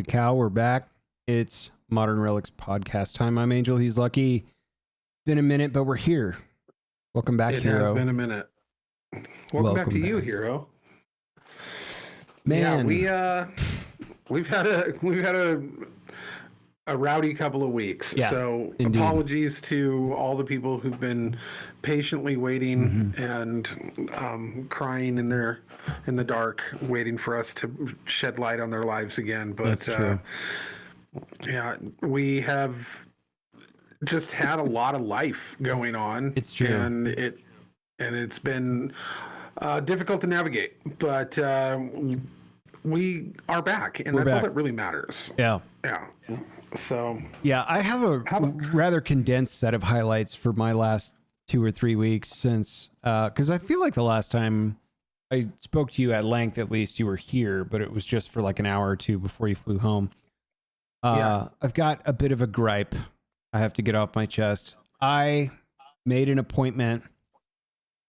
Holy cow, we're back. It's Modern Relics podcast time. I'm Angel. He's Lucky. Been a minute, but we're here. Welcome back, It Hero. has been a minute. Welcome back to you, Hero. Man, yeah, we've had a rowdy couple of weeks. Yeah, so indeed. Apologies to all the people who've been patiently waiting and crying in the dark, waiting for us to shed light on their lives again. But That's true. Yeah, we have just had a lot of life going on. It's true. And it's been difficult to navigate, but we are back, and that's all that really matters. Yeah. So yeah, I have a rather condensed set of highlights for my last 2 or 3 weeks since, because I feel like the last time I spoke to you at length, at least you were here, but it was just for like an hour or two before you flew home. I've got a bit of a gripe I have to get off my chest. I made an appointment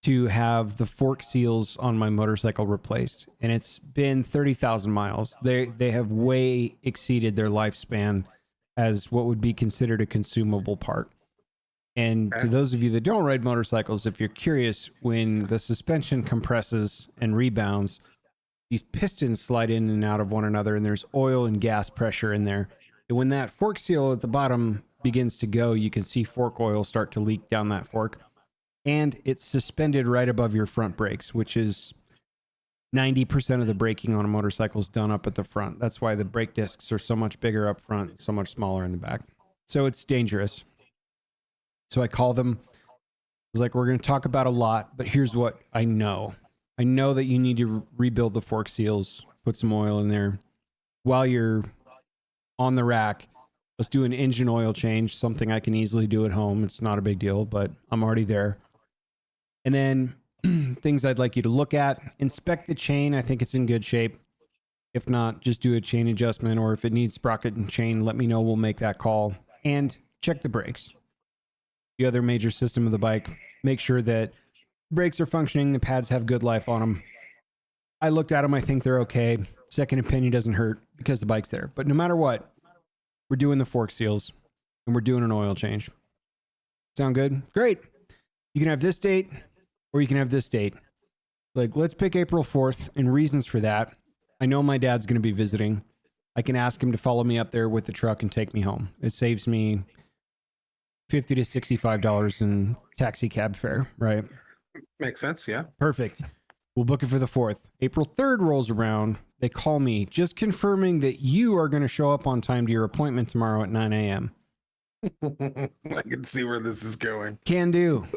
to have the fork seals on my motorcycle replaced, and it's been 30,000 miles. They have way exceeded their lifespan as what would be considered a consumable part. And to those of you that don't ride motorcycles, if you're curious, when the suspension compresses and rebounds, these pistons slide in and out of one another, and there's oil and gas pressure in there. And when that fork seal at the bottom begins to go, you can see fork oil start to leak down that fork. And it's suspended right above your front brakes, which is 90% of the braking on a motorcycle is done up at the front. That's why the brake discs are so much bigger up front, so much smaller in the back. So it's dangerous. So I call them. I was like, we're going to talk about a lot, but here's what I know. I know that you need to rebuild the fork seals, put some oil in there. While you're on the rack, let's do an engine oil change, something I can easily do at home. It's not a big deal, but I'm already there. And then things I'd like you to look at, inspect the chain. I think it's in good shape. If not, just do a chain adjustment, or if it needs sprocket and chain, let me know. We'll make that call. And check the brakes. The other major system of the bike, make sure that brakes are functioning, the pads have good life on them. I looked at them, I think they're okay. Second opinion doesn't hurt because the bike's there. But no matter what, we're doing the fork seals and we're doing an oil change. Sound good? Great. You can have this date or you can have this date. Like, let's pick April 4th, and reasons for that. I know my dad's going to be visiting. I can ask him to follow me up there with the truck and take me home. It saves me $50 to $65 in taxi cab fare, right? Makes sense, yeah. Perfect. We'll book it for the 4th. April 3rd rolls around. They call me, just confirming that you are going to show up on time to your appointment tomorrow at 9 a.m. I can see where this is going. Can do.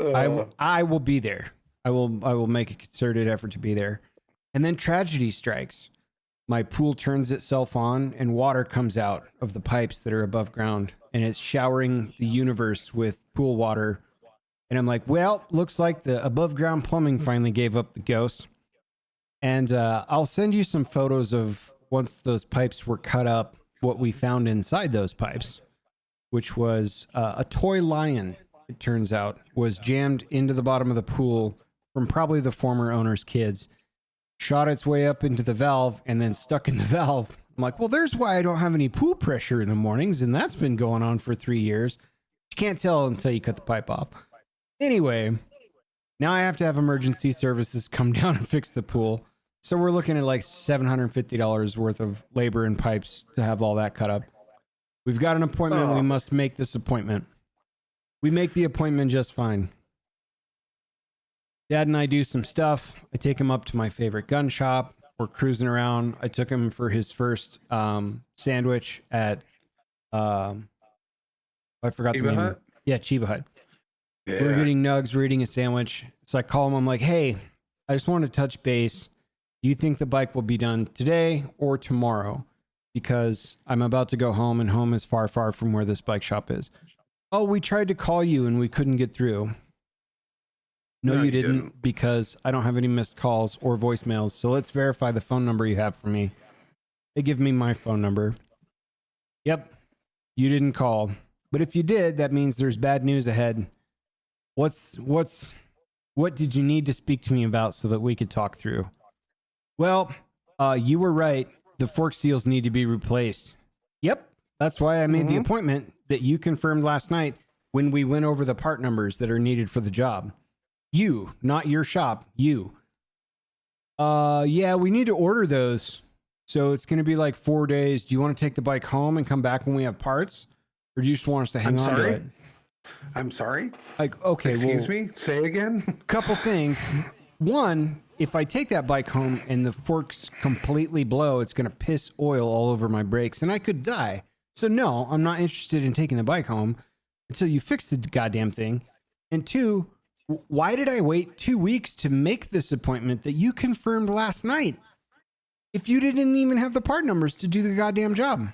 I will be there. I will make a concerted effort to be there. And then tragedy strikes. My pool turns itself on and water comes out of the pipes that are above ground, and it's showering the universe with pool water. And I'm like, well, looks like the above ground plumbing finally gave up the ghost. And I'll send you some photos of once those pipes were cut up, what we found inside those pipes, which was a toy lion, it turns out, was jammed into the bottom of the pool from probably the former owner's kids, shot its way up into the valve, and then stuck in the valve. I'm like, well, there's why I don't have any pool pressure in the mornings, and that's been going on for 3 years. You can't tell until you cut the pipe off. Anyway, now I have to have emergency services come down and fix the pool. So we're looking at like $750 worth of labor and pipes to have all that cut up. We've got an appointment. We must make this appointment. We make the appointment just fine. Dad and I do some stuff. I take him up to my favorite gun shop. We're cruising around. I took him for his first sandwich at, I forgot the name. Hut? Yeah, Chiba Hut. Yeah. We're getting nugs. We're eating a sandwich. So I call him. I'm like, hey, I just want to touch base. Do you think the bike will be done today or tomorrow? Because I'm about to go home, and home is far, far from where this bike shop is. Oh, we tried to call you and we couldn't get through. No, you didn't, because I don't have any missed calls or voicemails. So let's verify the phone number you have for me. They give me my phone number. Yep, you didn't call. But if you did, that means there's bad news ahead. What did you need to speak to me about so that we could talk through? Well, you were right. The fork seals need to be replaced. Yep. That's why I made the appointment that you confirmed last night when we went over the part numbers that are needed for the job. You, not your shop, you. Yeah, we need to order those. So it's going to be like 4 days. Do you want to take the bike home and come back when we have parts? Or do you just want us to hang on to it? I'm sorry? Like, okay, Excuse me? Say again? Couple things. One, if I take that bike home and the forks completely blow, it's going to piss oil all over my brakes and I could die. So no, I'm not interested in taking the bike home until you fix the goddamn thing. And two, why did I wait 2 weeks to make this appointment that you confirmed last night if you didn't even have the part numbers to do the goddamn job?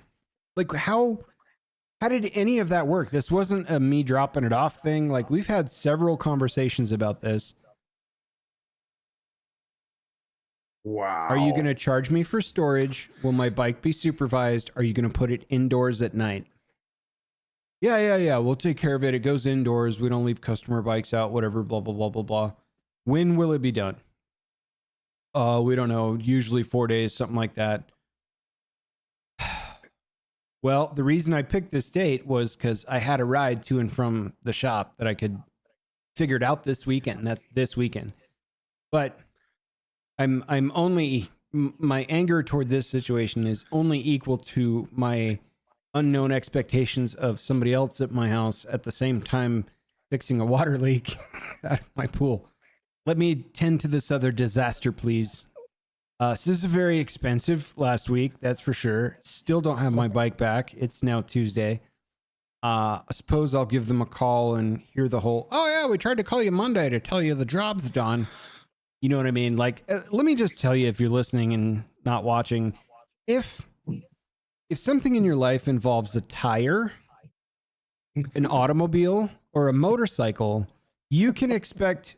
Like, how did any of that work? This wasn't a me dropping it off thing. Like, we've had several conversations about this. Wow. Are you going to charge me for storage? Will my bike be supervised? Are you going to put it indoors at night? Yeah. We'll take care of it. It goes indoors. We don't leave customer bikes out, whatever, blah, blah, blah, blah, blah. When will it be done? We don't know. Usually 4 days, something like that. Well, the reason I picked this date was because I had a ride to and from the shop that I could figure it out this weekend. That's this weekend. But I'm only, my anger toward this situation is only equal to my unknown expectations of somebody else at my house at the same time fixing a water leak at my pool. Let me tend to this other disaster, please. So this is very expensive last week, that's for sure. Still don't have my bike back. It's now Tuesday. I suppose I'll give them a call and hear the whole, oh yeah, we tried to call you Monday to tell you the job's done. You know what I mean? Like, let me just tell you, if you're listening and not watching, if something in your life involves a tire, an automobile, or a motorcycle, you can expect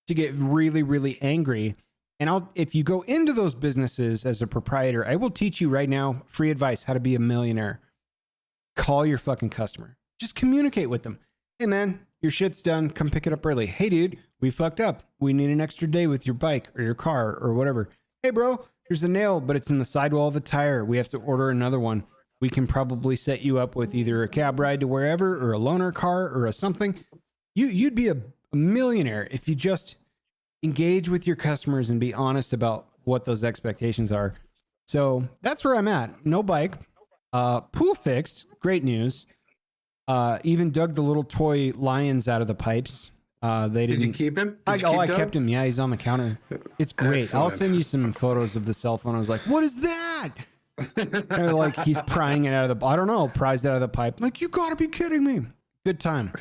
to get really, really angry. And if you go into those businesses as a proprietor, I will teach you right now, free advice, how to be a millionaire. Call your fucking customer. Just communicate with them. Hey man, your shit's done. Come pick it up early. Hey dude, we fucked up. We need an extra day with your bike or your car or whatever. Hey bro, there's a nail, but it's in the sidewall of the tire. We have to order another one. We can probably set you up with either a cab ride to wherever or a loaner car or a something. You'd be a millionaire if you just engage with your customers and be honest about what those expectations are. So that's where I'm at. No bike. Pool fixed. Great news. Even dug the little toy lions out of the pipes. They didn't. Did you keep him? I kept him. Yeah, he's on the counter. It's great. Excellent. I'll send you some photos of the cell phone. I was like, what is that? And like, he's prying it out of the, I don't know, pries it out of the pipe. I'm like, you gotta be kidding me. Good time.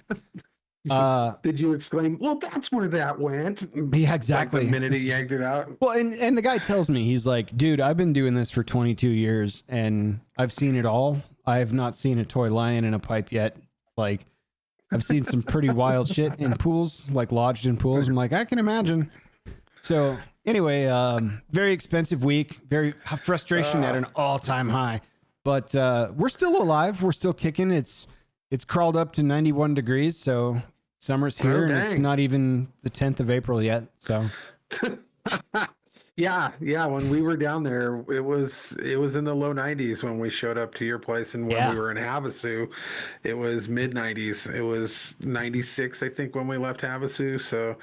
Did you exclaim, well, that's where that went? Yeah, exactly. Like the minute he yanked it out. Well, and the guy tells me, he's like, dude, I've been doing this for 22 years and I've seen it all. I have not seen a toy lion in a pipe yet. Like, I've seen some pretty wild shit in pools, like lodged in pools. I'm like, I can imagine. So anyway, very expensive week, very frustration at an all-time high, but we're still alive. We're still kicking. It's crawled up to 91 degrees. So summer's here and it's not even the 10th of April yet. So yeah. When we were down there, it was in the low 90s when we showed up to your place, and when we were in Havasu, it was mid 90s. It was 96, I think, when we left Havasu. So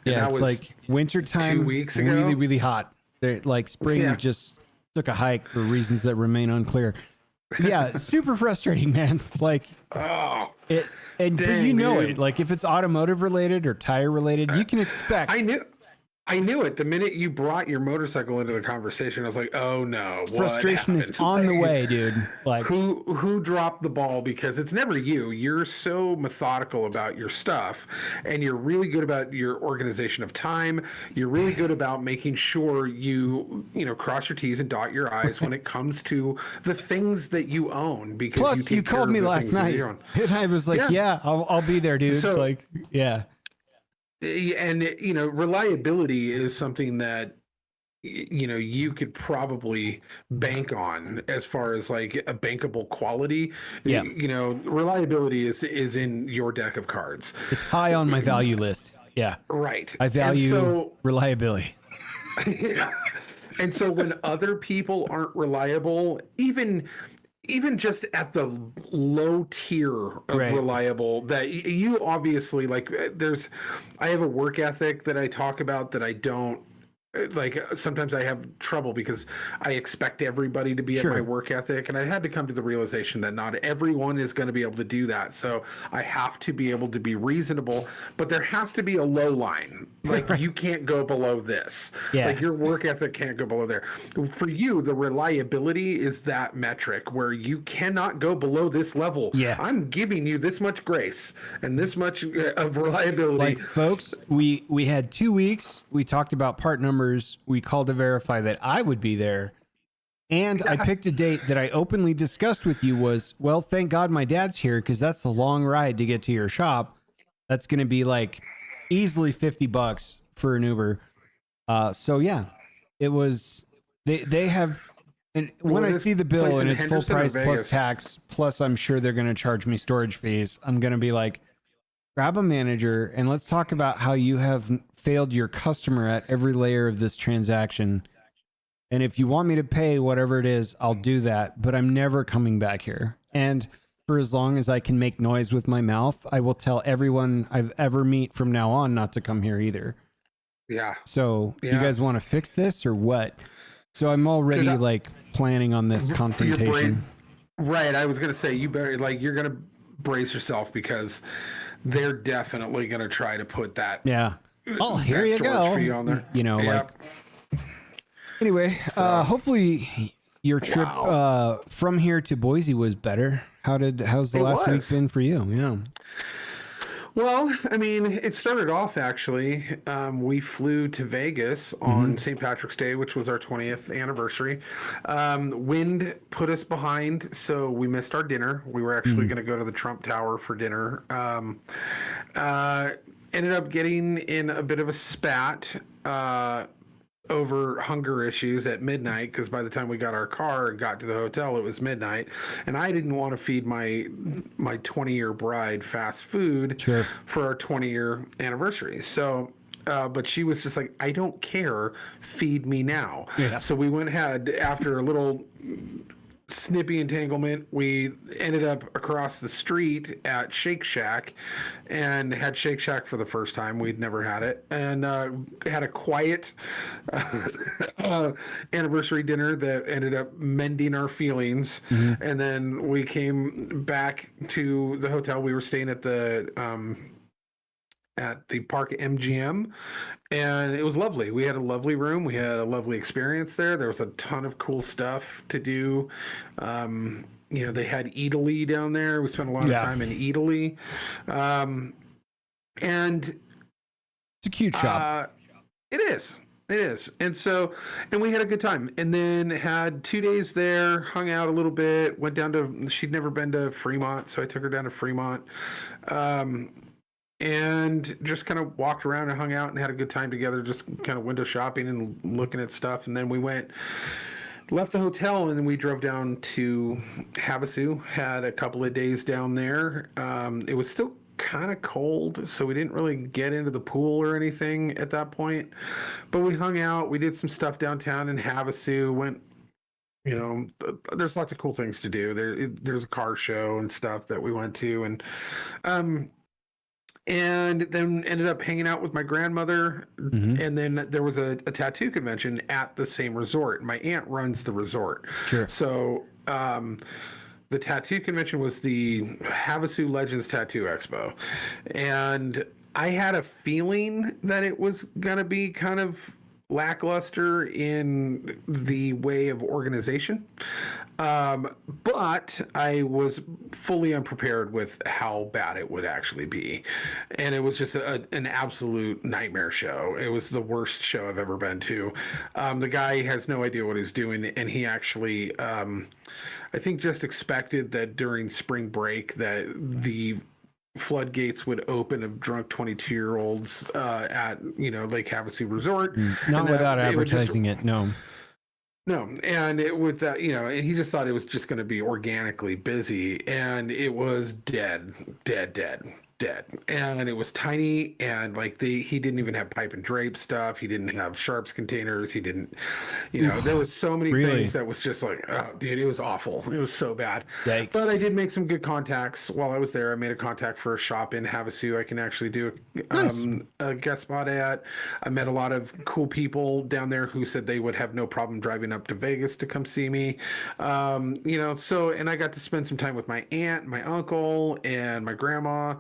yeah, it's like winter time. 2 weeks ago. Really, really hot. Like spring just took a hike for reasons that remain unclear. Yeah, super frustrating, man. Like, but you know it. Like, if it's automotive related or tire related, you can expect. I knew it the minute you brought your motorcycle into the conversation. I was like, "Oh no!" Frustration is on the way, dude. Like, who dropped the ball? Because it's never you. You're so methodical about your stuff, and you're really good about your organization of time. You're really good about making sure you cross your T's and dot your I's when it comes to the things that you own. Because plus, you called me last night, and I was like, "Yeah, I'll be there, dude." So, like, yeah. And reliability is something that you could probably bank on as far as like a bankable quality. Yeah. Reliability is in your deck of cards. It's high on my value list. Yeah. Right. I value reliability. Yeah. And so when other people aren't reliable, even even just at the low tier of Right. reliable that you obviously like I have a work ethic that I talk about that I don't like. Sometimes I have trouble because I expect everybody to be at my Sure. work ethic, and I had to come to the realization that not everyone is going to be able to do that. So I have to be able to be reasonable, but there has to be a low line. Like you can't go below this. Yeah. Like your work ethic can't go below there. For you, the reliability is that metric where you cannot go below this level. Yeah. I'm giving you this much grace and this much of reliability. Like, folks, we had 2 weeks. We talked about part numbers. We called to verify that I would be there. And I picked a date that I openly discussed with you was, well, thank God my dad's here, because that's a long ride to get to your shop. That's going to be like easily $50 for an Uber. So yeah, it was, they have, and when I see the bill and it's full price plus tax, plus I'm sure they're going to charge me storage fees, I'm going to be like, grab a manager and let's talk about how you have failed your customer at every layer of this transaction. And if you want me to pay whatever it is, I'll do that, but I'm never coming back here. And for as long as I can make noise with my mouth, I will tell everyone I've ever meet from now on not to come here either. Yeah. So you guys want to fix this or what? So I'm already like planning on this confrontation. Right. I was going to say, you better like, you're going to brace yourself because they're definitely going to try to put that. Yeah. Oh, here you go. Fee on there. You know, like, anyway, hopefully your trip from here to Boise was better. How's the last week been for you? Yeah. Well, I mean, it started off actually. We flew to Vegas on St. Patrick's Day, which was our 20th anniversary. Wind put us behind, so we missed our dinner. We were actually going to go to the Trump Tower for dinner. Ended up getting in a bit of a spat over hunger issues at midnight, because by the time we got our car and got to the hotel, it was midnight, and I didn't want to feed my 20-year bride fast food for our 20-year anniversary. So but she was just like, I don't care, feed me now. So we went ahead after a little snippy entanglement. We ended up across the street at Shake Shack and had Shake Shack for the first time. We'd never had it, and had a quiet anniversary dinner that ended up mending our feelings. And then we came back to the hotel. We were staying at the Park MGM, and it was lovely. We had a lovely room. We had a lovely experience there. There was a ton of cool stuff to do. You know, they had Eataly down there. We spent a lot of time in Eataly. And it's a cute shop. It is. And we had a good time, and then had 2 days there, hung out a little bit, went down to, she'd never been to Fremont, so I took her down to Fremont. And just kind of walked around and hung out and had a good time together, just kind of window shopping and looking at stuff. And then we left the hotel, and then we drove down to Havasu, had a couple of days down there. It was still kind of cold, so we didn't really get into the pool or anything at that point, but we hung out. We did some stuff downtown in Havasu, went, you know, there's lots of cool things to do. There's a car show and stuff that we went to, and then ended up hanging out with my grandmother. And then there was a tattoo convention at the same resort. My aunt runs the resort. So the tattoo convention was the Havasu Legends Tattoo Expo. And I had a feeling that it was going to be kind of lackluster in the way of organization. But I was fully unprepared with how bad it would actually be. And it was just an absolute nightmare show. It was the worst show I've ever been to. The guy has no idea what he's doing. And he actually, I think, just expected that during spring break that the floodgates would open of drunk 22-year-olds at, you know, Lake Havasu Resort. Not without advertising it. No. And it with that, you know, and he just thought it was just going to be organically busy, and it was dead. dead, and it was tiny, and like he didn't even have pipe and drape stuff. He didn't have sharps containers. He didn't, there was so many Really? things that was just like, oh, dude, it was awful. It was so bad. Yikes. But I did make some good contacts while I was there. I made a contact for a shop in Havasu I can actually do a guest spot at. I met a lot of cool people down there who said they would have no problem driving up to Vegas to come see me. So, and I got to spend some time with my aunt, my uncle, and my grandma,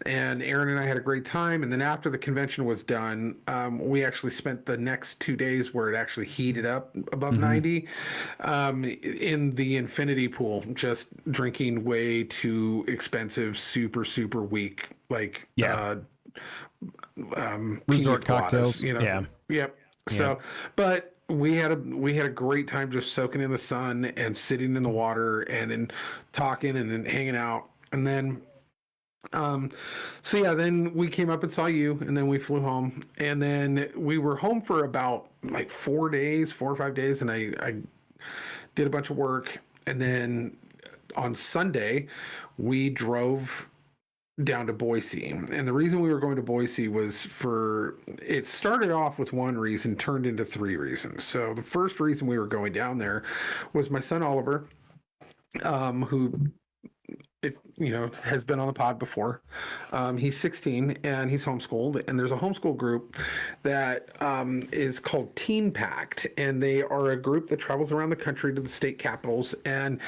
and Aaron and I had a great time. And then after the convention was done, we actually spent the next 2 days where it actually heated up above 90 in the infinity pool, just drinking way too expensive, super, super weak, like, resort cocktails. Yep. So, but we had a great time just soaking in the sun and sitting in the water and talking and then hanging out. And then then we came up and saw you, and then we flew home, and then we were home for about like 4 or 5 days, and I did a bunch of work. And then on Sunday we drove down to Boise. And the reason we were going to Boise was it started off with one reason, turned into three reasons. So the first reason we were going down there was my son Oliver, who has been on the pod before. He's 16 and he's homeschooled, and there's a homeschool group that is called Teen Pact, and they are a group that travels around the country to the state capitals and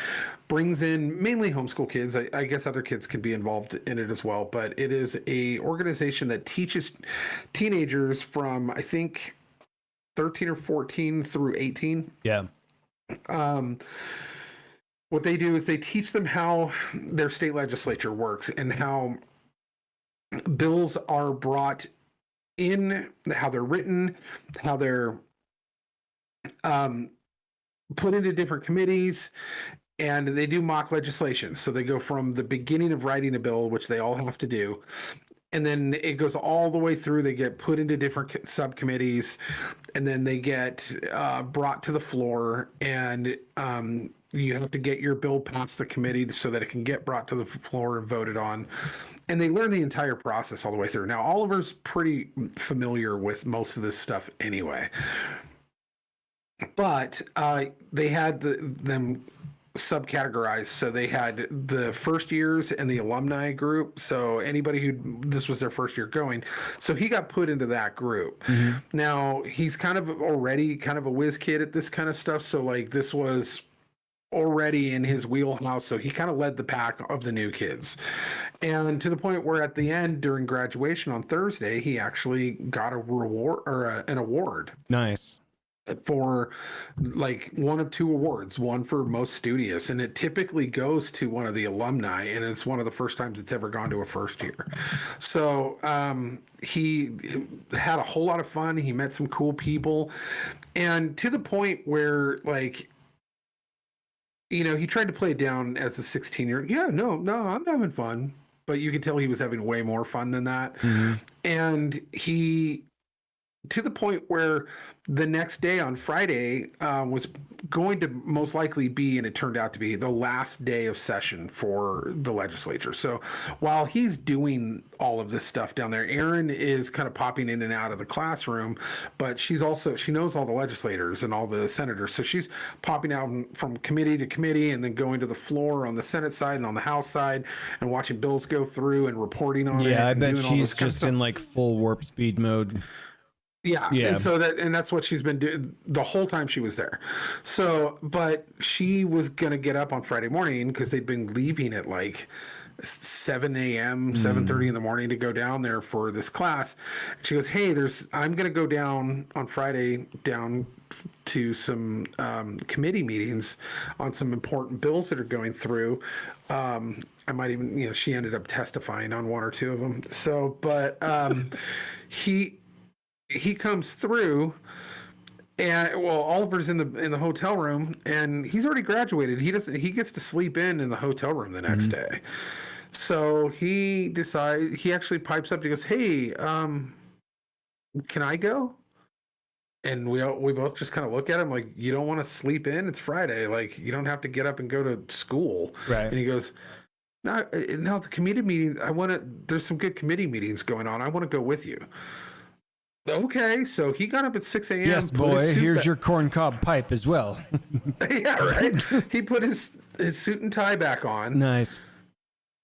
brings in mainly homeschool kids. I guess other kids can be involved in it as well, but it is a organization that teaches teenagers from, I think, 13 or 14 through 18. Yeah. What they do is they teach them how their state legislature works and how bills are brought in, how they're written, how they're put into different committees, and they do mock legislation. So they go from the beginning of writing a bill, which they all have to do, and then it goes all the way through. They get put into different subcommittees, and then they get brought to the floor, and you have to get your bill past the committee so that it can get brought to the floor and voted on. And they learn the entire process all the way through. Now, Oliver's pretty familiar with most of this stuff anyway. But they had them subcategorized. So they had the first years and the alumni group. So anybody this was their first year going. So he got put into that group. Now, he's kind of already kind of a whiz kid at this kind of stuff. So like this was already in his wheelhouse, so he kind of led the pack of the new kids, and to the point where at the end during graduation on Thursday he actually got a reward or an award. Nice. For like one of two awards, one for most studious, and it typically goes to one of the alumni, and it's one of the first times it's ever gone to a first year. So he had a whole lot of fun. He met some cool people, and to the point where like he tried to play it down as a 16-year-old. Yeah, no, I'm having fun. But you could tell he was having way more fun than that. And he, to the point where the next day on Friday was going to most likely be, and it turned out to be, the last day of session for the legislature. So while he's doing all of this stuff down there, Erin is kind of popping in and out of the classroom, but she knows all the legislators and all the senators. So she's popping out from committee to committee and then going to the floor on the Senate side and on the House side and watching bills go through and reporting on it. Yeah, I bet she's just in like full warp speed mode. Yeah. And so that's what she's been doing the whole time she was there. So, but she was going to get up on Friday morning because they'd been leaving at like 7 a.m., 7:30 in the morning to go down there for this class. She goes, hey, I'm going to go down on Friday down to some committee meetings on some important bills that are going through. I might even, she ended up testifying on one or two of them. So, but he comes through, and Oliver's in the hotel room, and he's already graduated. He gets to sleep in the hotel room the next day. So he actually pipes up. He goes, hey, can I go? And we both just kind of look at him like, you don't want to sleep in? It's Friday. Like, you don't have to get up and go to school. Right. And he goes, no, the committee meeting, there's some good committee meetings going on. I want to go with you. Okay, so he got up at 6 a.m. Yes, boy, here's your corncob pipe as well. Yeah, right. He put his suit and tie back on. Nice.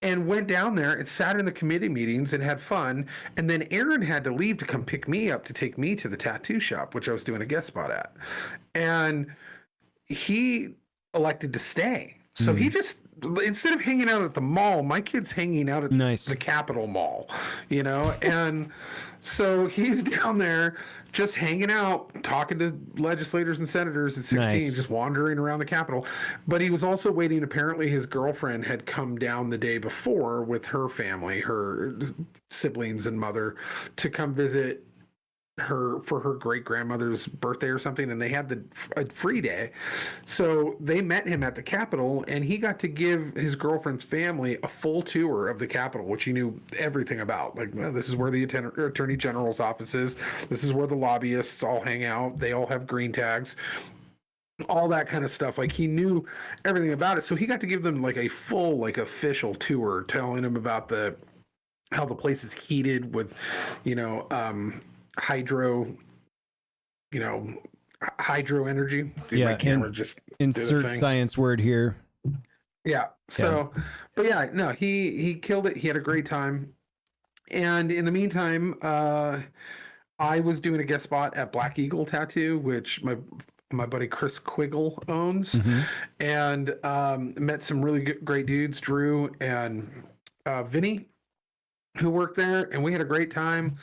And went down there and sat in the committee meetings and had fun. And then Aaron had to leave to come pick me up to take me to the tattoo shop, which I was doing a guest spot at. And he elected to stay. So he just, instead of hanging out at the mall, my kid's hanging out at the Capitol Mall, you know? And so he's down there just hanging out, talking to legislators and senators at 16, just wandering around the Capitol. But he was also waiting. Apparently his girlfriend had come down the day before with her family, her siblings and mother, to come visit her for her great grandmother's birthday or something, and they had a free day, so they met him at the Capitol, and he got to give his girlfriend's family a full tour of the Capitol, which he knew everything about. Like, well, this is where the attorney general's office is. This is where the lobbyists all hang out. They all have green tags. All that kind of stuff. Like, he knew everything about it, so he got to give them like a full, like, official tour, telling them about how the place is heated with, hydro energy. Dude, yeah, my camera just insert science word here. Yeah. So, but yeah, no, he killed it. He had a great time. And in the meantime, I was doing a guest spot at Black Eagle Tattoo, which my buddy Chris Quiggle owns, and met some really great dudes, Drew and Vinny, who worked there, and we had a great time.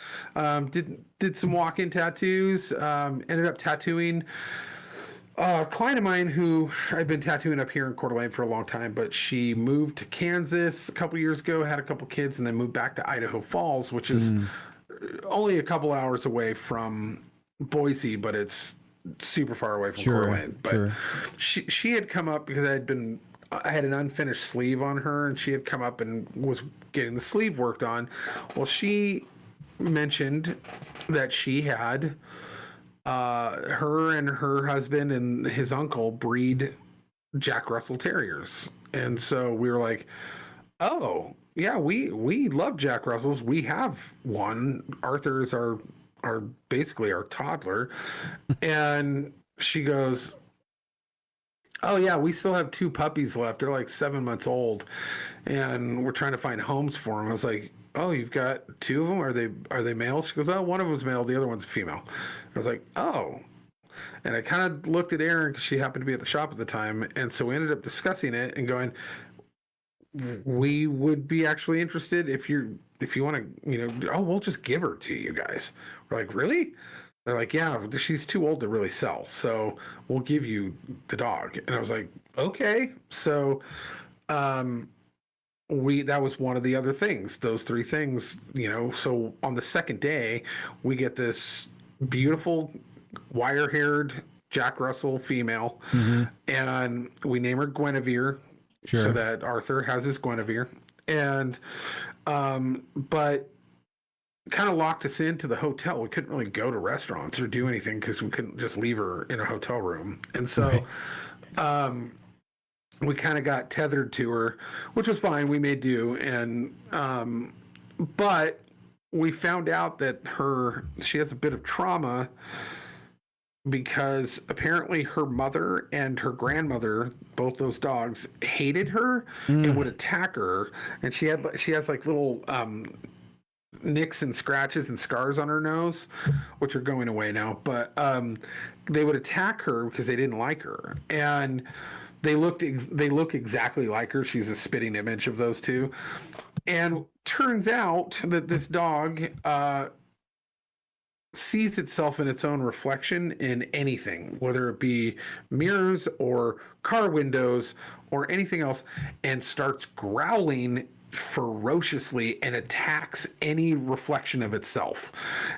Did some walk-in tattoos. Ended up tattooing a client of mine who I'd been tattooing up here in Coeur d'Alene for a long time, but she moved to Kansas a couple years ago, had a couple kids, and then moved back to Idaho Falls, which is only a couple hours away from Boise, but it's super far away from Coeur d'Alene. But she had come up because I had an unfinished sleeve on her, and she had come up and was getting the sleeve worked on. Well, she mentioned that she had her and her husband and his uncle breed Jack Russell Terriers. And so we were like, oh, yeah, we love Jack Russells. We have one. Arthur is our basically our toddler. And she goes, oh yeah, we still have 2 puppies left. They're like 7 months old, and we're trying to find homes for them. I was like, oh, you've got 2 of them? Are they males? She goes, oh, one of them's male, the other one's a female. I was like, oh. And I kind of looked at Erin because she happened to be at the shop at the time, and so we ended up discussing it and going, we would be actually interested if you want to, we'll just give her to you guys. We're like, really? They're like, yeah, she's too old to really sell, so we'll give you the dog. And I was like, okay. So that was one of the other things, those 3 things, so on the second day, we get this beautiful wire-haired Jack Russell female, and we name her Guinevere, so that Arthur has his Guinevere. And but kind of locked us into the hotel. We couldn't really go to restaurants or do anything because we couldn't just leave her in a hotel room. And so we kind of got tethered to her, which was fine. We made do. And but we found out that she has a bit of trauma because apparently her mother and her grandmother, both those dogs, hated her and would attack her. And she has like little nicks and scratches and scars on her nose, which are going away now, but they would attack her because they didn't like her, and they look exactly like her. She's a spitting image of those 2. And turns out that this dog sees itself in its own reflection in anything, whether it be mirrors or car windows or anything else, and starts growling ferociously and attacks any reflection of itself.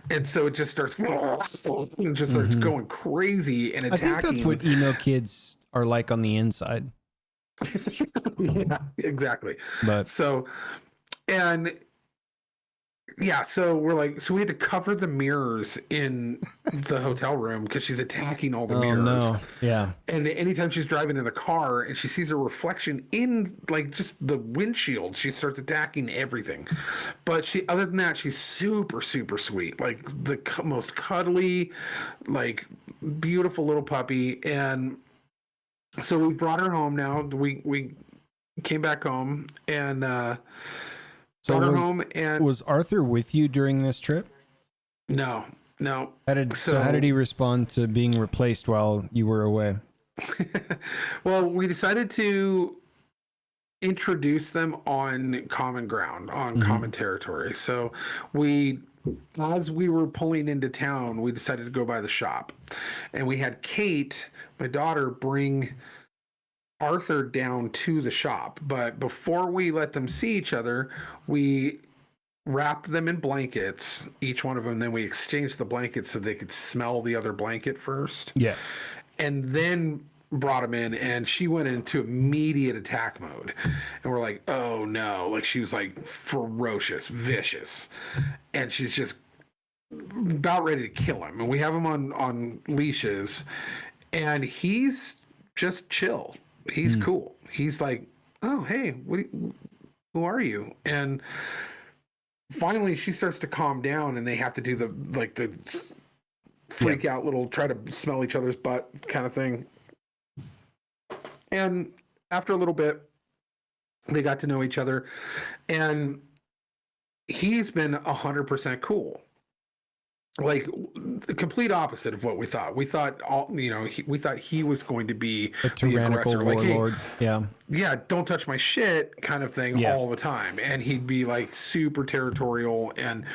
And so it just starts starts going crazy and attacking. I think that's what emo kids are like on the inside. Yeah, exactly. But so, and yeah, so we're like, so we had to cover the mirrors in the hotel room because she's attacking all the Oh mirrors. no. Yeah. And anytime she's driving in the car and she sees her reflection in like just the windshield, she starts attacking everything. But she, other than that, she's super, super sweet. Like the most cuddly, like beautiful little puppy. And so we brought her home now. We came back home and So brought her home. And was Arthur with you during this trip? no, no. How did he respond to being replaced while you were away? Well, we decided to introduce them on common ground, on common territory. So as we were pulling into town, we decided to go by the shop. And we had Kate, my daughter, bring Arthur down to the shop. But before we let them see each other, we wrapped them in blankets, each one of them. Then we exchanged the blankets so they could smell the other blanket first. Yeah. And then brought him in, and she went into immediate attack mode. And we're like, oh no. Like she was like ferocious, vicious. And she's just about ready to kill him. And we have him on leashes, and he's just chill. He's cool. He's like, oh, hey, who are you? And finally she starts to calm down, and they have to do the freak out little try to smell each other's butt kind of thing. And after a little bit, they got to know each other, and he's been 100% cool. Like the complete opposite of what we thought. We thought we thought he was going to be A tyrannical the aggressor, warlord. like, hey, yeah, don't touch my shit kind of thing Yeah. all the time. And he'd be like super territorial, and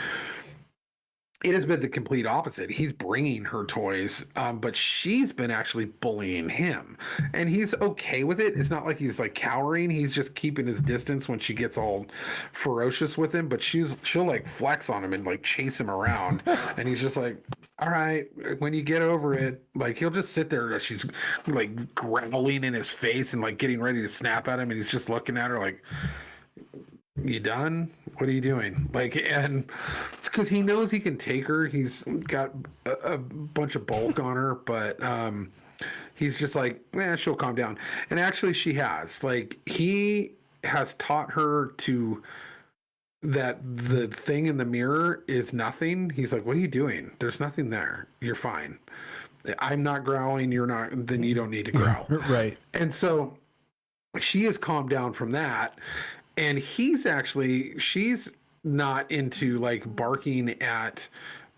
it has been the complete opposite. He's bringing her toys, but she's been actually bullying him, and he's okay with it. It's not like he's like cowering. He's just keeping his distance when she gets all ferocious with him. But she'll like flex on him and like chase him around, and he's just like, all right, when you get over it, like he'll just sit there. She's like growling in his face and like getting ready to snap at him, and he's just looking at her like, you done? What are you doing? Like, and it's because he knows he can take her. He's got a bunch of bulk on her, but he's just like, she'll calm down. And actually, she has. Like, he has taught her that the thing in the mirror is nothing. He's like, what are you doing? There's nothing there. You're fine. I'm not growling. You're not. Then you don't need to growl. Right. And so she has calmed down from that. And she's not into like barking at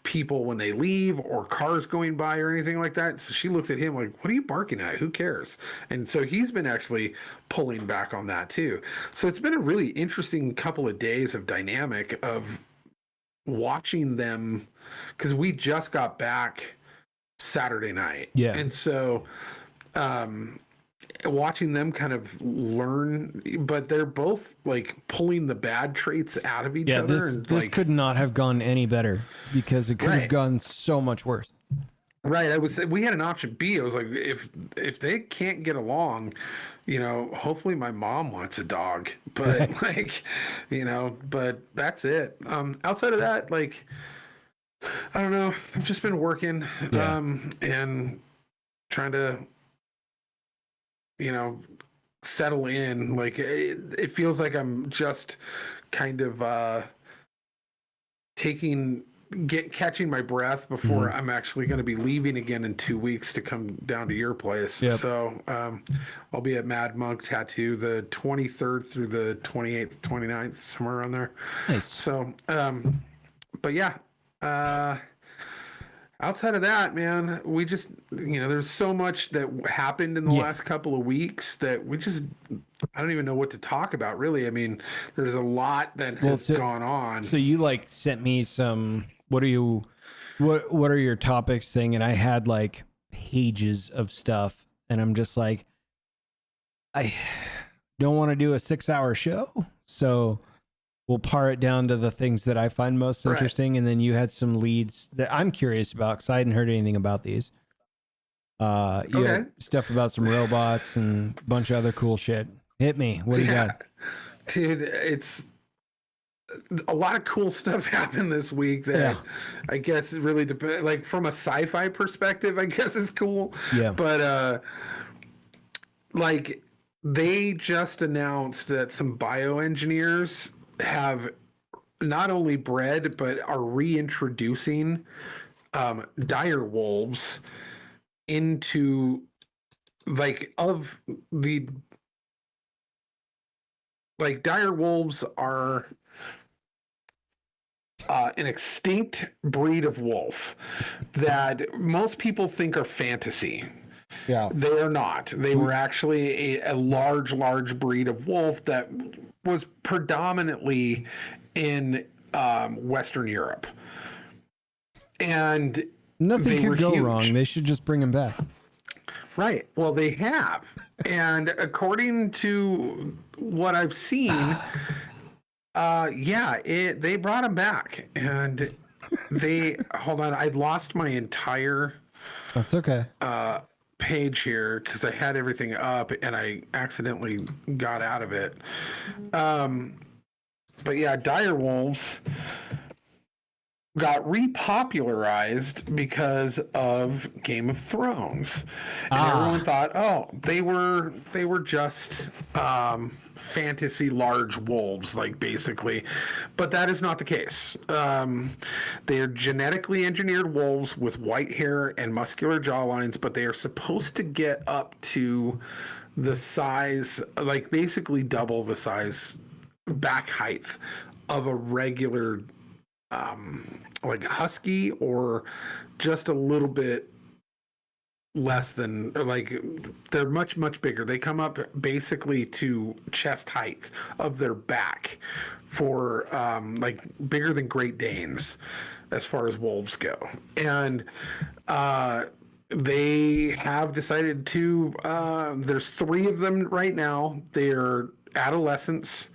people when they leave or cars going by or anything like that. So she looks at him like, what are you barking at? Who cares? And so he's been actually pulling back on that too. So it's been a really interesting couple of days of dynamic of watching them, because we just got back Saturday night. Yeah. And so, watching them kind of learn, but they're both like pulling the bad traits out of each other. This could not have gone any better, because it could have Right. gone so much worse. Right. We had an option B. I was like, if they can't get along, hopefully my mom wants a dog, but but that's it. Outside of that, like, I don't know. I've just been working, and trying to, settle in. Like it feels like I'm just kind of catching my breath before I'm actually going to be leaving again in 2 weeks to come down to your place. Yep. So I'll be at Mad Monk Tattoo the 23rd through the 28th, 29th, somewhere around there. Nice. So, but yeah, outside of that, man, we just, there's so much that happened in the last couple of weeks that I don't even know what to talk about, really. I mean, there's a lot that has gone on. So you like sent me some, what are your topics thing? And I had like pages of stuff, and I'm just like, I don't want to do a 6-hour show. So we'll par it down to the things that I find most interesting. And then you had some leads that I'm curious about, because I hadn't heard anything about these. You had stuff about some robots and a bunch of other cool shit. Hit me. What do you got? Dude, it's a lot of cool stuff happened this week that Yeah. I guess it really depends. Like from a sci-fi perspective, I guess is cool. Yeah. But like they just announced that some bioengineers have not only bred but are reintroducing dire wolves into dire wolves are an extinct breed of wolf that most people think are fantasy. Yeah. They are not. They were actually a large breed of wolf that was predominantly in Western Europe. And Nothing they were could go huge. wrong. They should just bring him back. Right. Well, they have. And according to what I've seen, they brought him back. And hold on, I lost my entire That's okay. page here because I had everything up and I accidentally got out of it. But yeah, dire wolves got repopularized because of Game of Thrones, and everyone thought, oh, they were just fantasy large wolves, like basically, but that is not the case. They are genetically engineered wolves with white hair and muscular jawlines, but they are supposed to get up to the size, like basically double the size, back height of a regular like husky, or just a little bit less than, or like they're much bigger. They come up basically to chest height of their back, for like bigger than Great Danes as far as wolves go. And they have decided to there's 3 of them right now. They're adolescents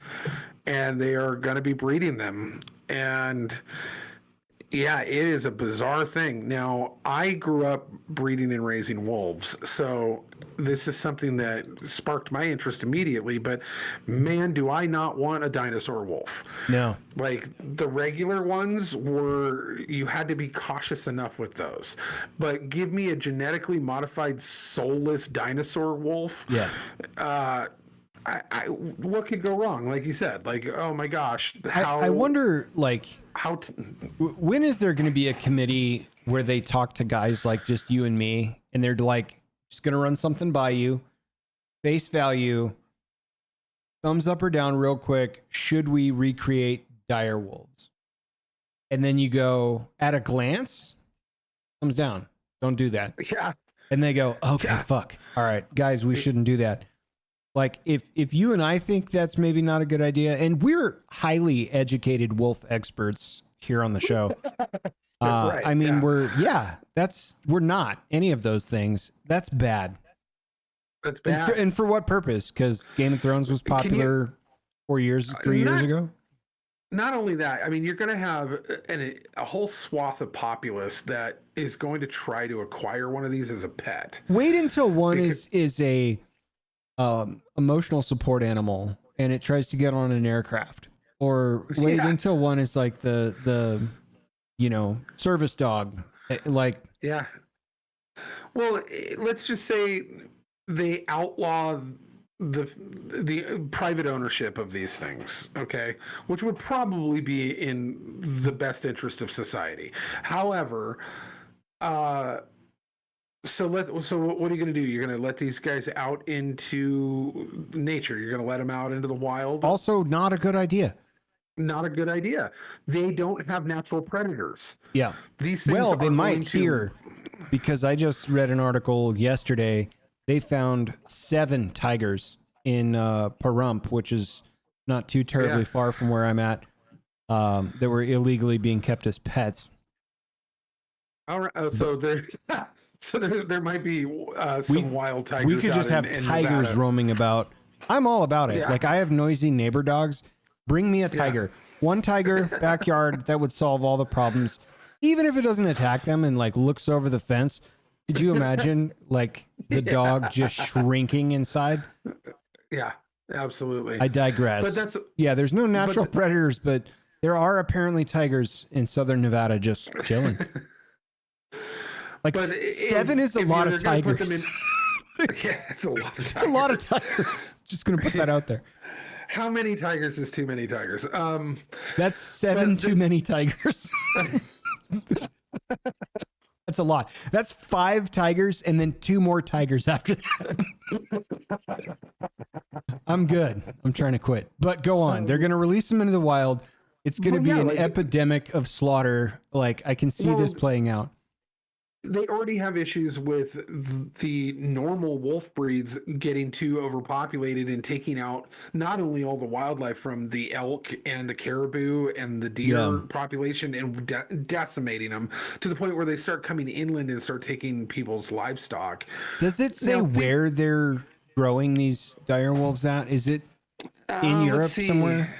and they are going to be breeding them. And yeah, it is a bizarre thing. Now, I grew up breeding and raising wolves, so this is something that sparked my interest immediately, but man, do I not want a dinosaur wolf. No. Like the regular ones were, you had to be cautious enough with those. But give me a genetically modified soulless dinosaur wolf. Yeah. What could go wrong? Like you said, like, oh my gosh, I wonder, like, how when is there going to be a committee where they talk to guys like just you and me, and they're like, just going to run something by you, face value, thumbs up or down real quick. Should we recreate dire wolves? And then you go, at a glance, thumbs down. Don't do that. yeah. And they go, okay, Yeah. fuck. All right, guys, we shouldn't do that. Like, if you and I think that's maybe not a good idea, and we're highly educated wolf experts here on the show. Right, I mean, yeah. we're not any of those things. That's bad. That's And bad. for, for what purpose? Because Game of Thrones was Can you- popular 3 years ago. Not only that, I mean, you're going to have a whole swath of populace that is going to try to acquire one of these as a pet. Wait until one Because- is a emotional support animal and it tries to get on an aircraft, or wait Yeah. until one is like the service dog. Like, Yeah. Well, let's just say they outlaw the private ownership of these things, okay, which would probably be in the best interest of society. However, so what are you going to do? You're going to let these guys out into nature. You're going to let them out into the wild. also not a good idea. Not a good idea. They don't have natural predators. Yeah. These things Well, are they going might to, here, because I just read an article yesterday. They found 7 tigers in Pahrump, which is not too terribly Yeah. far from where I'm at, that were illegally being kept as pets. All right. Oh, so there, so there might be some wild tigers. We could out just have in tigers Nevada. roaming about. I'm all about it. Yeah. Like, I have noisy neighbor dogs. Bring me a tiger. One tiger, backyard, that would solve all the problems. Even if it doesn't attack them and like looks over the fence. Could you imagine like the dog just shrinking inside? Yeah, absolutely. I digress. But that's Yeah, there's no natural predators, but There are apparently tigers in southern Nevada just chilling. Like But 7 is a lot of tigers. Yeah, it's a lot of tigers. It's a lot of tigers. Just gonna put that out there. How many tigers is too many tigers? That's 7 too many tigers. That's a lot. That's 5 tigers and then 2 more tigers after that. I'm good. I'm trying to quit. But go on. They're going to release them into the wild. It's going to be an epidemic of slaughter. Like, I can see this playing out. They already have issues with the normal wolf breeds getting too overpopulated and taking out not only all the wildlife from the elk and the caribou and the deer population and decimating them to the point where they start coming inland and start taking people's livestock. Does it say where they're growing these dire wolves at? Is it in Europe somewhere?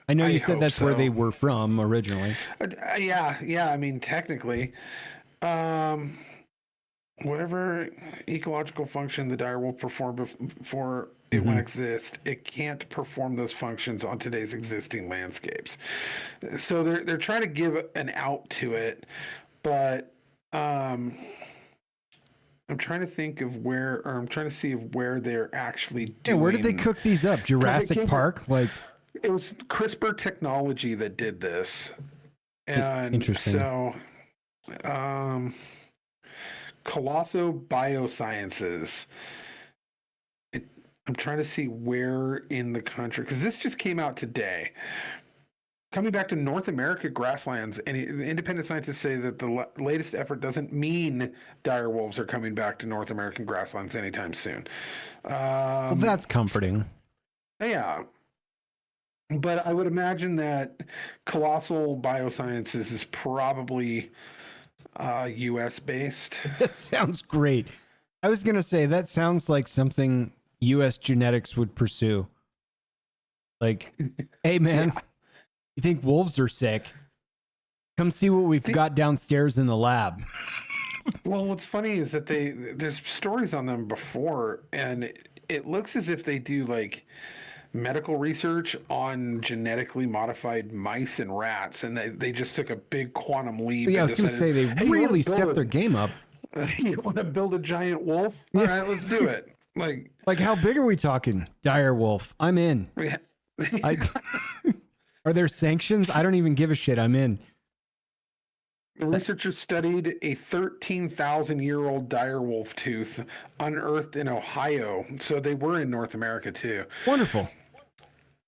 I know you said that's where they were from originally. Yeah. I mean, technically. Whatever ecological function the dire wolf perform before it won't exist, it can't perform those functions on today's existing landscapes. So they're trying to give an out to it, but I'm trying to think of where, or I'm trying to see of where they're actually doing. Yeah, where did they cook these up? Jurassic Park? Like, it was CRISPR technology that did this, and interesting. So. Colosso Biosciences. I'm trying to see where in the country, because this just came out today. Coming back to North America grasslands, and independent scientists say that the latest effort doesn't mean dire wolves are coming back to North American grasslands anytime soon. Well, that's comforting. Yeah. But I would imagine that Colossal Biosciences is probably U.S. based. That sounds great. I was going to say, that sounds like something U.S. genetics would pursue. Like, hey, man, you think wolves are sick? Come see what we've got downstairs in the lab. Well, what's funny is that there's stories on them before, and it looks as if they do like medical research on genetically modified mice and rats, and they just took a big quantum leap. Yeah, I was going to say they really stepped their game up. You want to build a giant wolf? All right, let's do it. Like how big are we talking? Dire wolf. I'm in. Are there sanctions? I don't even give a shit. I'm in. The researchers studied a 13,000-year-old dire wolf tooth unearthed in Ohio. So they were in North America too. Wonderful.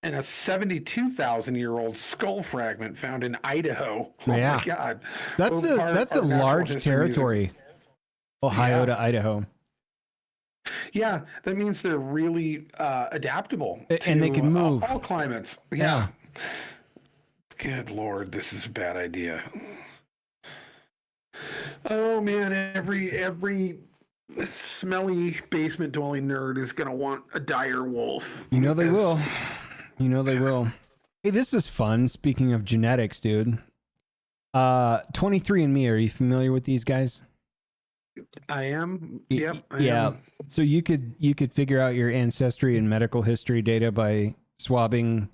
And a 72,000-year-old skull fragment found in Idaho. Oh my God. That's a large territory. Ohio to Idaho. Yeah, that means they're really adaptable. And they can move. All climates. Yeah. Good Lord, this is a bad idea. Oh man, every smelly basement dwelling nerd is gonna want a dire wolf. You know they will. You know they will. Hey, this is fun. Speaking of genetics, dude. 23andMe, are you familiar with these guys? I am. Yep. I am. So you could figure out your ancestry and medical history data by swabbing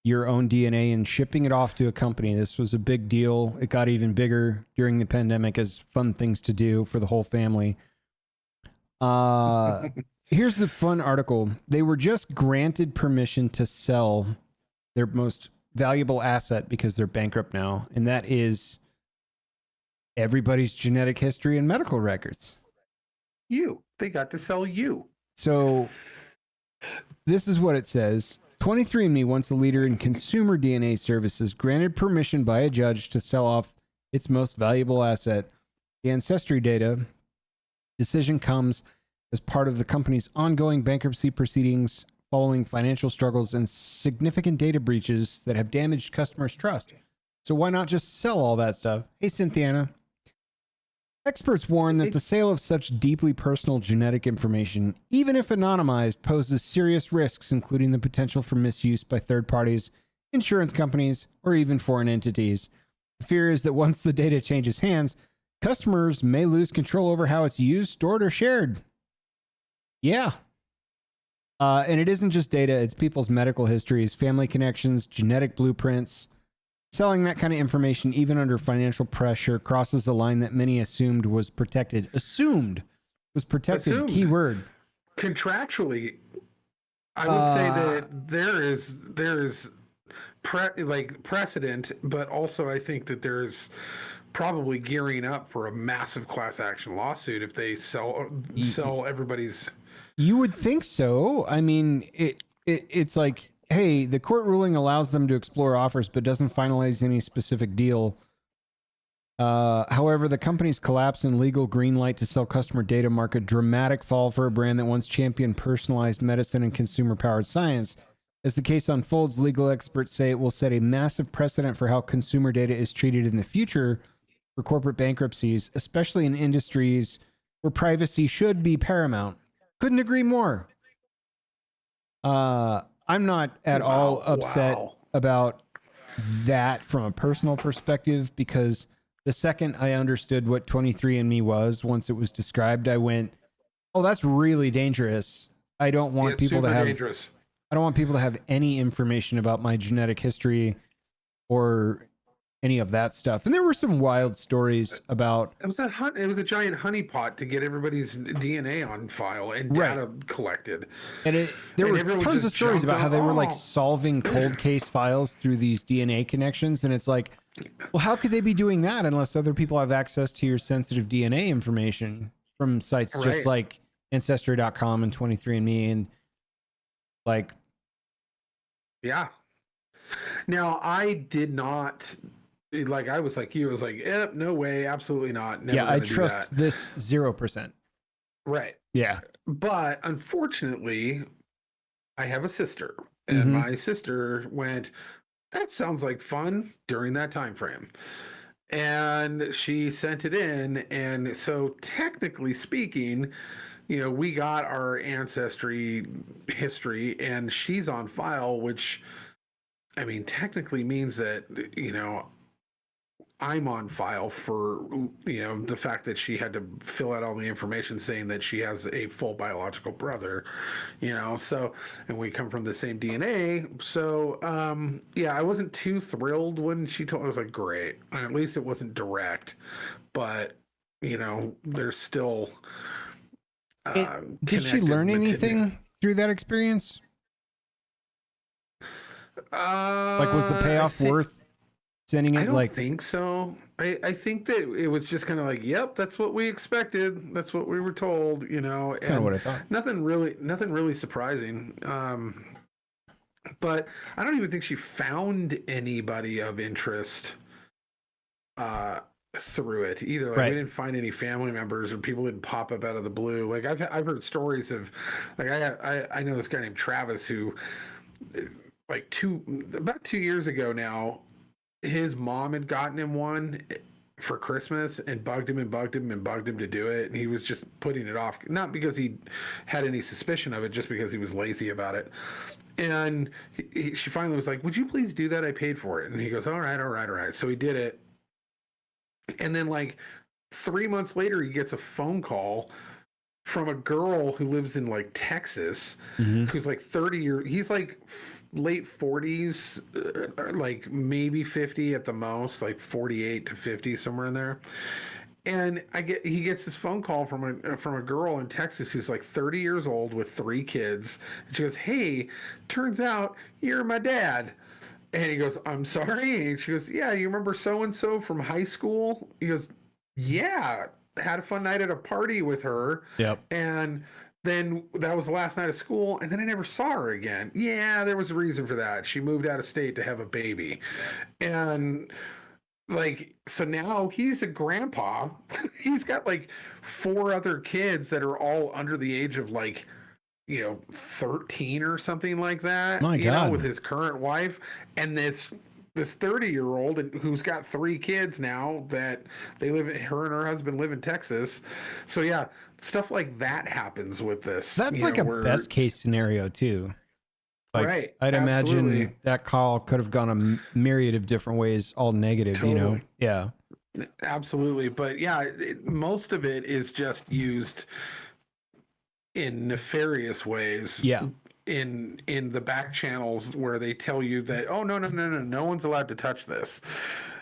your own DNA and shipping it off to a company. This was a big deal. It got even bigger during the pandemic as fun things to do for the whole family. Here's the fun article. They were just granted permission to sell their most valuable asset because they're bankrupt now, and that is everybody's genetic history and medical records. They got to sell you. So this is what it says. 23andMe, once a leader in consumer DNA services, granted permission by a judge to sell off its most valuable asset, the ancestry data. Decision comes as part of the company's ongoing bankruptcy proceedings following financial struggles and significant data breaches that have damaged customers' trust. So why not just sell all that stuff? Hey, Cynthiana. Experts warn that the sale of such deeply personal genetic information, even if anonymized, poses serious risks, including the potential for misuse by third parties, insurance companies, or even foreign entities. The fear is that once the data changes hands, customers may lose control over how it's used, stored, or shared. Yeah. And it isn't just data, it's people's medical histories, family connections, genetic blueprints. Selling that kind of information, even under financial pressure, crosses a line that many assumed was protected. Assumed was protected. Assumed. Keyword. Contractually, I would say that there is precedent, but also I think that there's probably gearing up for a massive class action lawsuit if they sell everybody's. You would think so. I mean, it's like, hey, the court ruling allows them to explore offers, but doesn't finalize any specific deal. However, the company's collapse in legal green light to sell customer data mark a dramatic fall for a brand that once championed personalized medicine and consumer-powered science. As the case unfolds, legal experts say it will set a massive precedent for how consumer data is treated in the future for corporate bankruptcies, especially in industries where privacy should be paramount. Couldn't agree more. I'm not at all upset about that from a personal perspective, because the second I understood what 23andMe was, once it was described, I went, oh, that's really dangerous. I don't want people to have dangerous. I don't want people to have any information about my genetic history or any of that stuff. And there were some wild stories about it was a giant honeypot to get everybody's DNA on file and data collected. And there were tons of stories about how they were like solving cold case files through these DNA connections. And it's like, well, how could they be doing that unless other people have access to your sensitive DNA information from sites just like Ancestry.com and 23andMe and like. Yeah. Now, I did not, like, I was like you, I was like, no way, absolutely not. Never I trust this 0%. Right. Yeah. But unfortunately, I have a sister, and my sister went, that sounds like fun during that time frame. And she sent it in. And so technically speaking, you know, we got our ancestry history and she's on file, which, I mean, technically means that, you know, I'm on file for, you know, the fact that she had to fill out all the information saying that she has a full biological brother, you know, so, and we come from the same DNA. So, yeah, I wasn't too thrilled when she told me. I was like, great. And at least it wasn't direct, but, you know, there's still, did she learn anything through that experience? Like, was the payoff worth sending it? I don't think so. I think that it was just kind of like, yep, that's what we expected. That's what we were told, you know. Kind of what I thought. Nothing really surprising. But I don't even think she found anybody of interest through it either. Like, we didn't find any family members, or people didn't pop up out of the blue. Like, I've heard stories of, like, I know this guy named Travis who, like, about 2 years ago now, his mom had gotten him one for Christmas and bugged him to do it, and he was just putting it off, not because he had any suspicion of it, just because he was lazy about it. And she finally was like, would you please do that? I paid for it. And he goes, all right. So he did it. And then, like, 3 months later, he gets a phone call from a girl who lives in, like, Texas, who's like 30 years. He's like late 40s, like maybe 50 at the most, like 48 to 50, somewhere in there. And he gets this phone call from a girl in Texas who's like 30 years old with 3 kids. And she goes, hey, turns out you're my dad. And he goes, I'm sorry. And she goes, yeah, you remember so-and-so from high school? He goes, yeah, had a fun night at a party with her. Yep. And then that was the last night of school, and then I never saw her again. Yeah, there was a reason for that. She moved out of state to have a baby. And, like, so now he's a grandpa. He's got like 4 other kids that are all under the age of, like, you know, 13 or something like that. My God. You know, with his current wife. And this 30-year-old who's got 3 kids now that her and her husband live in Texas. So yeah, stuff like that happens with this. That's like a best case scenario too. Like, right. I'd Absolutely. imagine that call could have gone a myriad of different ways, all negative, Totally. you know? Yeah. Absolutely. But yeah, most of it is just used in nefarious ways. Yeah. in the back channels where they tell you that, oh, no one's allowed to touch this,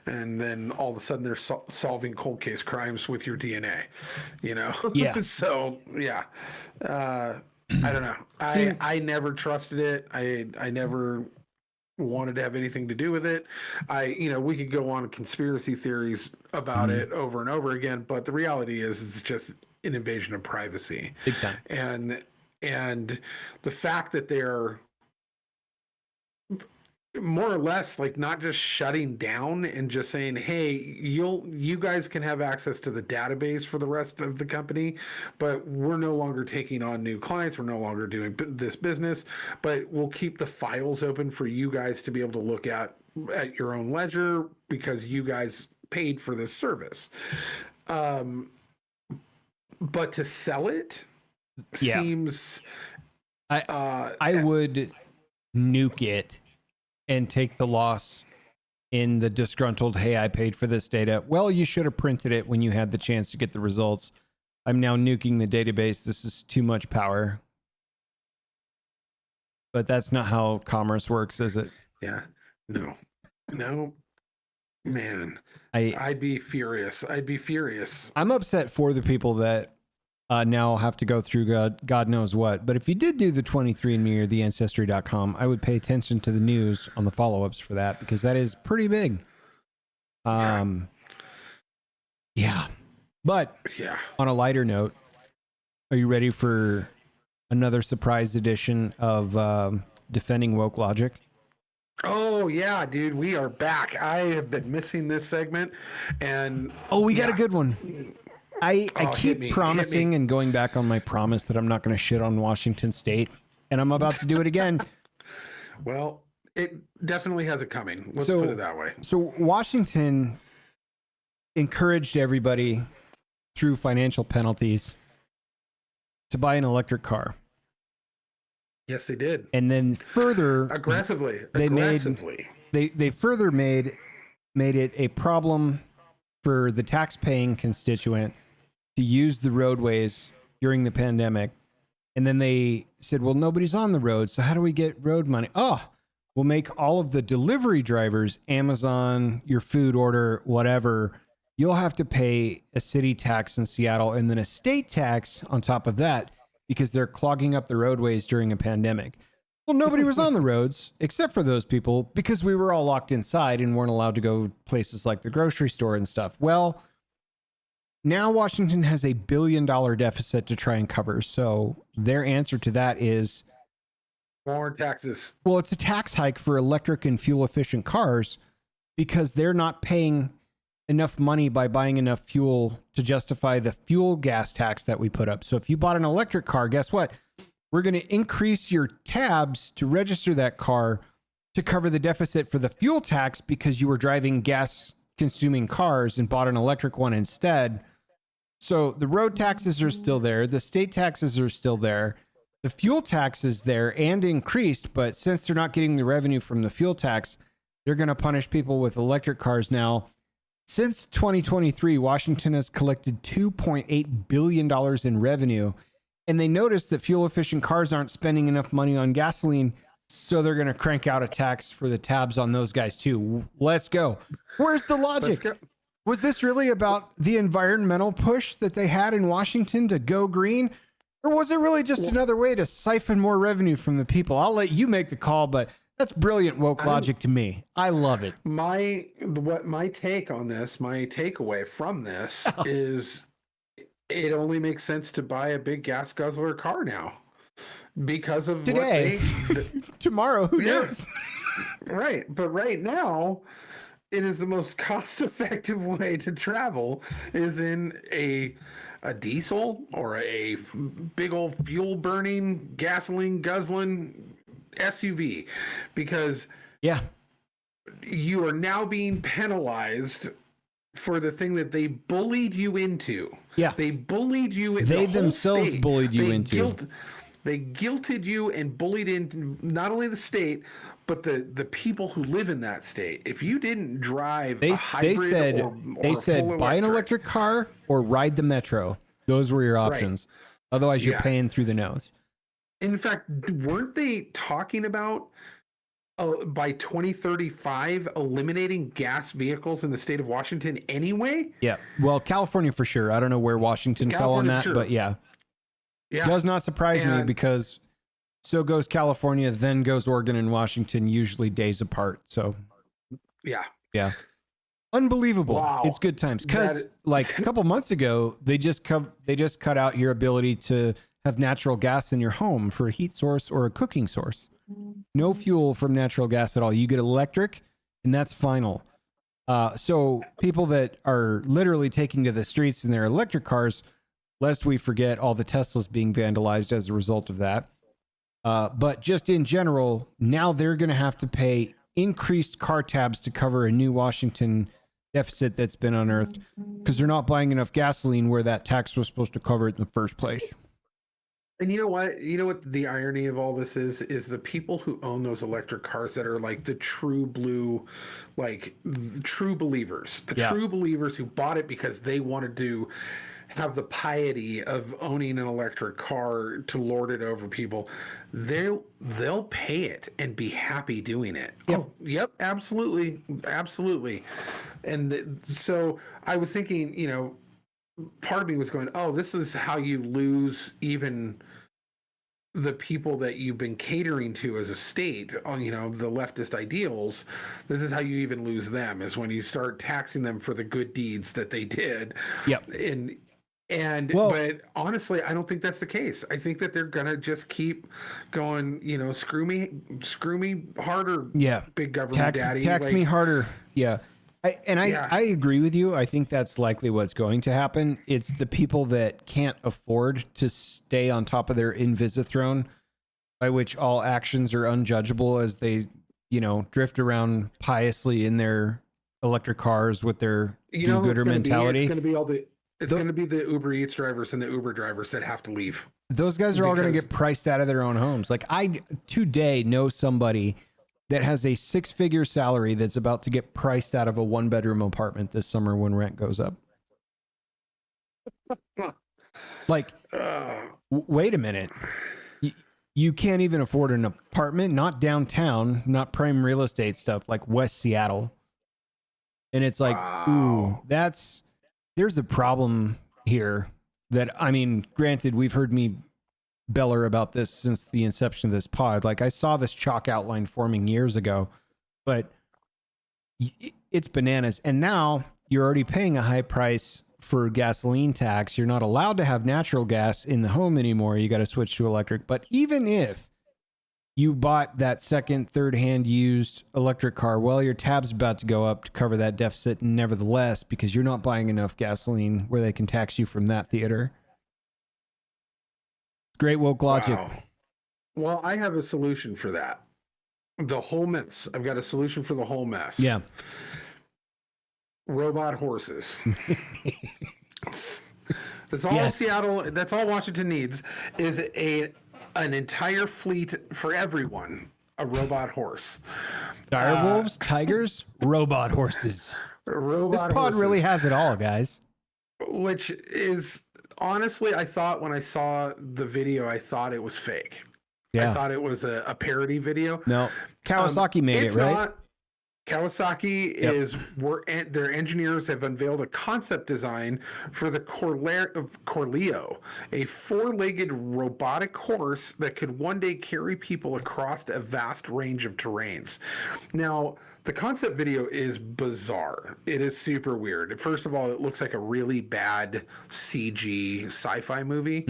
and then all of a sudden they're solving cold case crimes with your DNA, you know. Yeah. So yeah, I don't know. I never trusted it. I never wanted to have anything to do with it. We could go on conspiracy theories about it over and over again, but the reality is it's just an invasion of privacy. Big time. And the fact that they're more or less like not just shutting down and just saying, hey, you guys can have access to the database for the rest of the company, but we're no longer taking on new clients, we're no longer doing this business, but we'll keep the files open for you guys to be able to look at your own leisure because you guys paid for this service. But to sell it seems I would nuke it and take the loss in the disgruntled, hey, I paid for this data. Well, you should have printed it when you had the chance to get the results. I'm now nuking the database. This is too much power. But that's not how commerce works, is it? Yeah. No, man. I'd be furious. I'm upset for the people that now have to go through God knows what. But if you did do the 23andMe or the Ancestry.com, I would pay attention to the news on the follow-ups for that, because that is pretty big. Yeah. But on a lighter note, are you ready for another surprise edition of Defending Woke Logic? Oh yeah, dude, we are back. I have been missing this segment, and we got a good one. I keep promising and going back on my promise that I'm not going to shit on Washington State, and I'm about to do it again. Well, it definitely has it coming. Let's put it that way. So Washington encouraged everybody through financial penalties to buy an electric car. Yes, they did. And then further aggressively, they further made it a problem for the tax-paying constituent to use the roadways during the pandemic. And then they said, well, nobody's on the road, so how do we get road money? We'll make all of the delivery drivers, Amazon, your food order, whatever, you'll have to pay a city tax in Seattle and then a state tax on top of that because they're clogging up the roadways during a pandemic. Well, nobody was on the roads except for those people because we were all locked inside and weren't allowed to go places like the grocery store and stuff. Well, now Washington has $1 billion deficit to try and cover. So their answer to that is more taxes. Well, it's a tax hike for electric and fuel efficient cars because they're not paying enough money by buying enough fuel to justify the fuel gas tax that we put up. So if you bought an electric car, guess what? We're going to increase your tabs to register that car to cover the deficit for the fuel tax because you were driving gas consuming cars and bought an electric one instead. So the road taxes are still there. The state taxes are still there. The fuel tax is there and increased, but since they're not getting the revenue from the fuel tax, they're going to punish people with electric cars now. Since 2023, Washington has collected $2.8 billion in revenue, and they noticed that fuel-efficient cars aren't spending enough money on gasoline, so they're going to crank out a tax for the tabs on those guys too. Let's go. Where's the logic? Was this really about the environmental push that they had in Washington to go green? Or was it really just another way to siphon more revenue from the people? I'll let you make the call, but that's brilliant woke logic to me. I love it. My take on this, my takeaway from this is it only makes sense to buy a big gas guzzler car now because of today. Tomorrow, who knows? Right. But right now, it is the most cost-effective way to travel is in a diesel or a big old fuel-burning, gasoline-guzzling SUV, because you are now being penalized for the thing that they bullied you into. Yeah, they bullied you. They themselves bullied you into. They guilted you and bullied into not only the state, but the people who live in that state. If you didn't drive a hybrid they said buy an electric car or ride the metro. Those were your options. Right. Otherwise, you're paying through the nose. In fact, weren't they talking about by 2035 eliminating gas vehicles in the state of Washington anyway? Yeah. Well, California for sure. I don't know where Washington fell on California for that, sure. but yeah. Yeah. Does not surprise me And- because so goes California, then goes Oregon and Washington, usually days apart. So Yeah. yeah. Unbelievable. Wow. It's good times. Because That- like a couple months ago, they just cut out your ability to have natural gas in your home for a heat source or a cooking source. No fuel from natural gas at all. You get electric, and that's final. So people that are literally taking to the streets in their electric cars, lest we forget all the Teslas being vandalized as a result of that. But just in general, now they're going to have to pay increased car tabs to cover a new Washington deficit that's been unearthed because they're not buying enough gasoline where that tax was supposed to cover it in the first place. And you know what? You know what the irony of all this is the people who own those electric cars that are like the true blue, like the true believers, the Yeah. true believers who bought it because they wanted to have the piety of owning an electric car to lord it over people. They'll pay it and be happy doing it. Yep. Oh, yep, absolutely, absolutely. And so I was thinking, you know, part of me was going, oh, this is how you lose even the people that you've been catering to as a state on, you know, the leftist ideals. This is how you even lose them, is when you start taxing them for the good deeds that they did. Yep. And but honestly, I don't think that's the case. I think that they're gonna just keep going, you know, screw me harder, Yeah. big government daddy. Tax like, me harder. Yeah. Yeah. I agree with you. I think that's likely what's going to happen. It's the people that can't afford to stay on top of their Invisithrone, by which all actions are unjudgeable as they, you know, drift around piously in their electric cars with their you know, who it's do-gooder gonna be? mentality. It's gonna be all the. It's The- going to be the Uber Eats drivers and the Uber drivers that have to leave. Those guys are all going to Because- get priced out of their own homes. Like I today know somebody that has a 6-figure salary that's about to get priced out of a 1-bedroom apartment this summer when rent goes up. Like, wait a minute. You can't even afford an apartment, not downtown, not prime real estate stuff like West Seattle. And it's like, ooh, Wow. there's a problem here that, I mean, granted, we've heard me beller about this since the inception of this pod. Like I saw this chalk outline forming years ago, but it's bananas. And now you're already paying a high price for gasoline tax. You're not allowed to have natural gas in the home anymore. You got to switch to electric. But even if you bought that second, third hand used electric car, well, your tab's about to go up to cover that deficit nevertheless, because you're not buying enough gasoline where they can tax you from that theater. Great woke logic. Wow. Well, I have a solution for that. The whole mess. I've got a solution for the whole mess. Yeah. Robot horses. That's all Yes. Seattle, that's all Washington needs is an entire fleet for everyone. A robot horse. Dire wolves, tigers, robot horses. Robot This pod horses. really has it all, guys. Which is honestly, I thought when I saw the video, I thought it was fake. I Yeah. thought it was a parody video. No. Kawasaki made it, It's right? not. Kawasaki Yep. their engineers have unveiled a concept design for the Corleo, a 4-legged robotic horse that could one day carry people across a vast range of terrains. Now, the concept video is bizarre. It is super weird. First of all, it looks like a really bad CG sci-fi movie,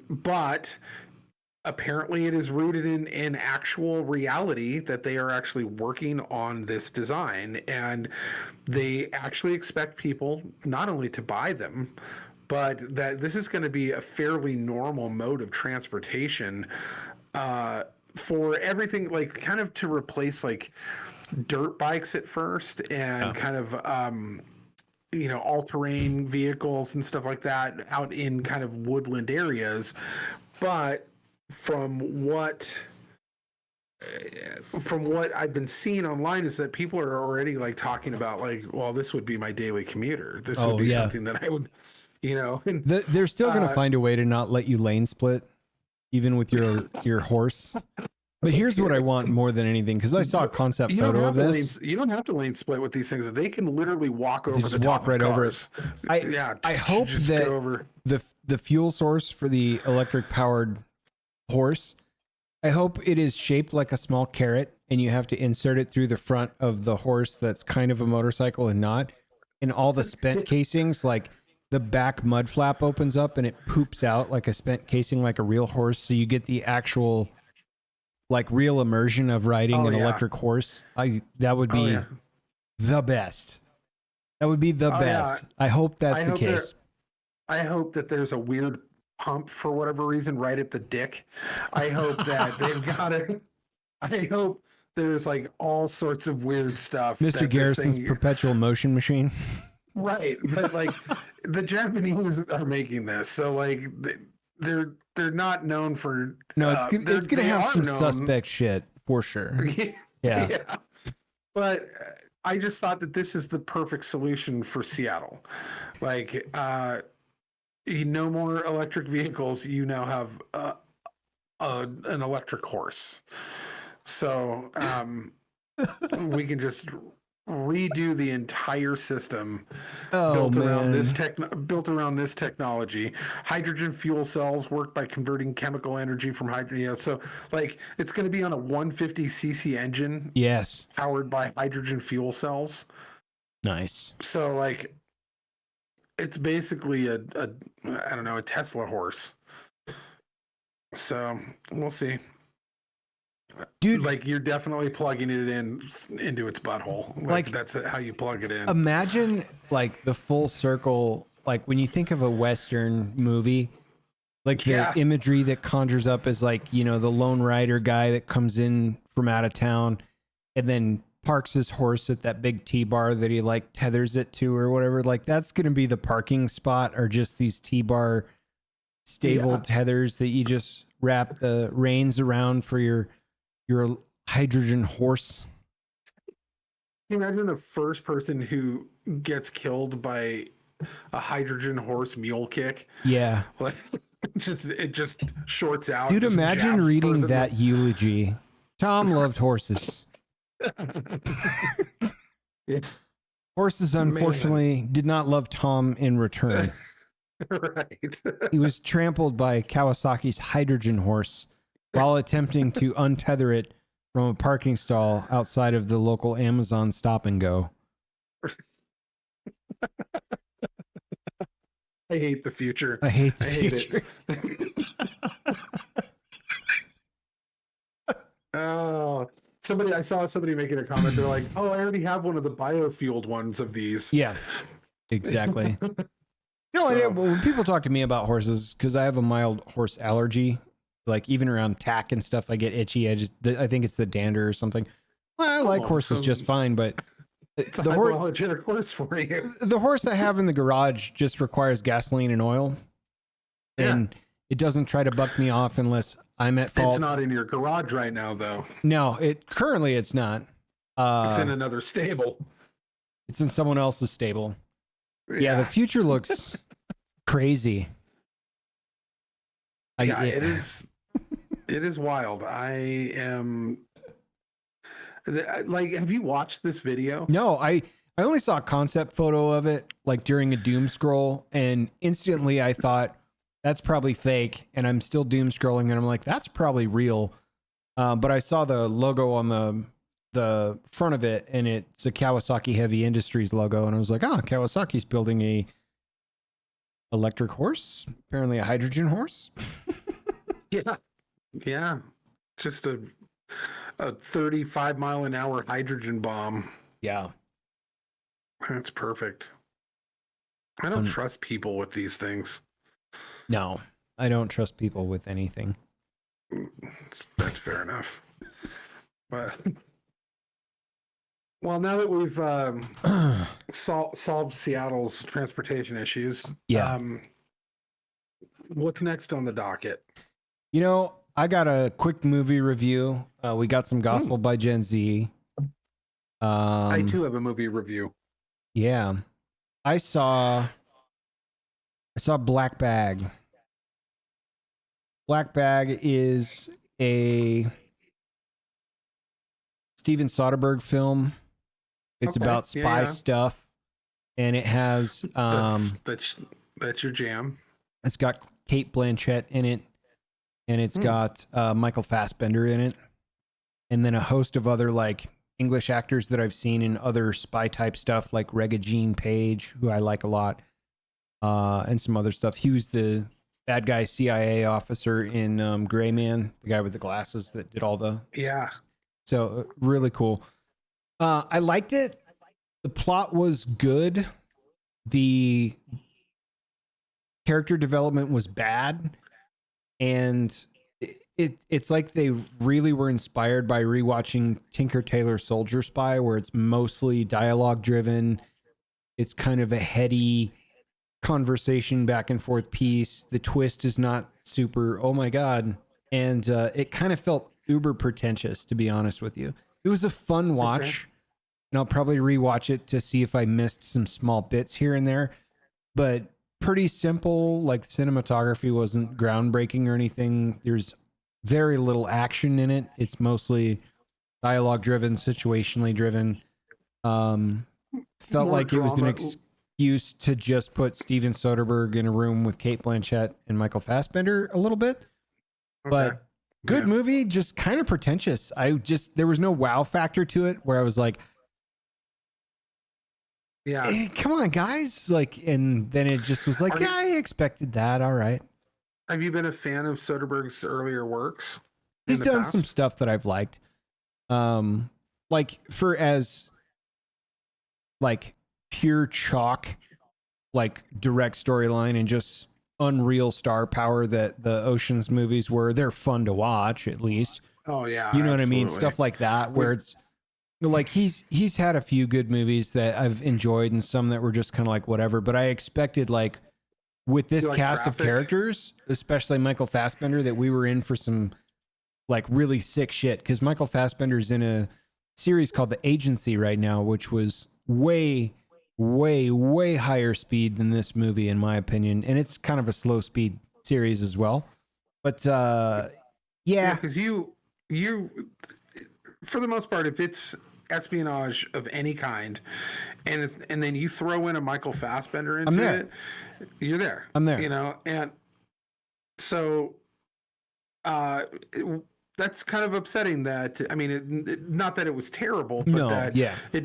but apparently it is rooted in actual reality that they are actually working on this design, and they actually expect people not only to buy them, but that this is going to be a fairly normal mode of transportation for everything, like kind of to replace like dirt bikes at first and kind of you know, all-terrain vehicles and stuff like that out in kind of woodland areas. But from what I've been seeing online is that people are already like talking about like, well, this would be my daily commuter. This Oh, would be yeah. something that I would, you know. And They're still going to find a way to not let you lane split. even with your horse. But here's what I want more than anything, because I saw a concept photo of this. You don't have to lane split with these things. They can literally walk over just the top walk right of over it. cars. I hope just that go over. the fuel source for the electric powered horse, I hope it is shaped like a small carrot and you have to insert it through the front of the horse that's kind of a motorcycle and not. And all the spent casings, like the back mud flap opens up and it poops out like a spent casing, like a real horse. So you get the actual like real immersion of riding an electric horse. That would be the best. That would be the best. I hope that's the case. I hope that there's a weird pump for whatever reason right at the dick. I hope that they've got it. I hope there's like all sorts of weird stuff. Mr. Garrison's perpetual motion machine. Right. But like the Japanese are making this. So like they're not known for it's gonna have some suspect shit for sure. Yeah. But I just thought that this is the perfect solution for Seattle. Like no more electric vehicles. You now have an electric horse. So we can just redo the entire system built around this technology. Hydrogen fuel cells work by converting chemical energy from hydrogen. So like it's going to be on a 150cc engine. Yes. Powered by hydrogen fuel cells. Nice. So like it's basically a Tesla horse. So we'll see. Dude, like you're definitely plugging it into its butthole. Like that's how you plug it in. Imagine like the full circle, like when you think of a Western movie, like the imagery that conjures up is like, the Lone Rider guy that comes in from out of town and then parks his horse at that big T-bar that he like tethers it to or whatever. Like that's going to be the parking spot, or just these T-bar stable tethers that you just wrap the reins around for your hydrogen horse. Can you imagine the first person who gets killed by a hydrogen horse mule kick? Yeah. Like it just shorts out. Dude, imagine reading that eulogy. Tom loved horses. Yeah. Horses unfortunately did not love Tom in return. Right. He was trampled by Kawasaki's hydrogen horse while attempting to untether it from a parking stall outside of the local Amazon Stop and Go. I hate the future. I hate the future. I saw somebody making a comment. They're like, "Oh, I already have one of the biofueled ones of these." Yeah, exactly. When people talk to me about horses, because I have a mild horse allergy, like even around tack and stuff, I get itchy. I think it's the dander or something. Well, I like horses just fine, but it's a hypoallergenic horse for you. The horse I have in the garage just requires gasoline and oil, and it doesn't try to buck me off unless I'm at fault. It's not in your garage right now, though. No, currently it's not. It's in another stable. It's in someone else's stable. Yeah, the future looks crazy. It is. It is wild. I am like, have you watched this video? No, I only saw a concept photo of it like during a doom scroll, and instantly I thought that's probably fake, and I'm still doom scrolling and I'm like, that's probably real. But I saw the logo on the front of it, and it's a Kawasaki Heavy Industries logo, and I was like, Kawasaki's building a electric horse, apparently a hydrogen horse. Yeah, just a 35-mile-an-hour hydrogen bomb. Yeah, that's perfect. I don't trust people with these things. No, I don't trust people with anything. That's fair enough. But well, now that we've solved Seattle's transportation issues, what's next on the docket? I got a quick movie review. We got some Gospel by Gen Z. I too have a movie review. Yeah, I saw Black Bag Black Bag is a Steven Soderbergh film. It's Okay. about Yeah, spy yeah. stuff, and it has That's your jam. it's got Kate Blanchett in it, and it's got Michael Fassbender in it, and then a host of other like English actors that I've seen in other spy type stuff, like Regina Page, who I like a lot, and some other stuff. He was the bad guy CIA officer in Gray Man, the guy with the glasses that did all the Yeah. So really cool. I liked it. The plot was good. The character development was bad, and it's like they really were inspired by rewatching Tinker Tailor Soldier Spy, where it's mostly dialogue driven. It's kind of a heady conversation back and forth piece. The twist is not super, oh my god, and it kind of felt uber pretentious, to be honest with you. It was a fun watch, and I'll probably rewatch it to see if I missed some small bits here and there, but pretty simple. Like, cinematography wasn't groundbreaking or anything. There's very little action in it. It's mostly dialogue driven, situationally driven. Felt More like it was an drama. excuse to just put Steven Soderbergh in a room with Kate Blanchett and Michael Fassbender a little bit. But good movie, just kind of pretentious. There was no wow factor to it where I was like, Yeah. come on, guys. Like, and then it just was like, Are you- yeah, I expected that. All right. Have you been a fan of Soderbergh's earlier works? in He's the done past? some stuff that I've liked. Like for as like pure chalk, like direct storyline and just unreal star power that the Ocean's movies were. They're fun to watch, at least. Oh yeah. You know what I mean? absolutely. Stuff like that, where it's like he's had a few good movies that I've enjoyed and some that were just kind of like whatever. But I expected, like, with this You like cast of Traffic? characters, especially Michael Fassbender, that we were in for some like really sick shit. Because Michael Fassbender's in a series called The Agency right now, which was way higher speed than this movie, in my opinion. And it's kind of a slow speed series as well. But yeah, because you for the most part, if it's espionage of any kind, and then you throw in a Michael Fassbender into there. it, you're there. I'm there. You know, and so that's kind of upsetting. That I mean, not that it was terrible, but that it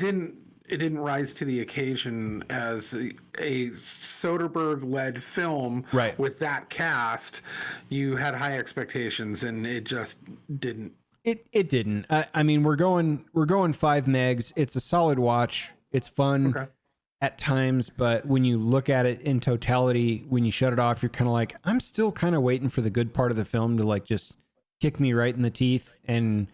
didn't rise to the occasion as a Soderbergh-led film. Right. With that cast, you had high expectations, and it just didn't. It didn't. I mean, we're going 5 megs. It's a solid watch. It's fun at times, but when you look at it in totality, when you shut it off, you're kind of like, I'm still kind of waiting for the good part of the film to like just kick me right in the teeth. And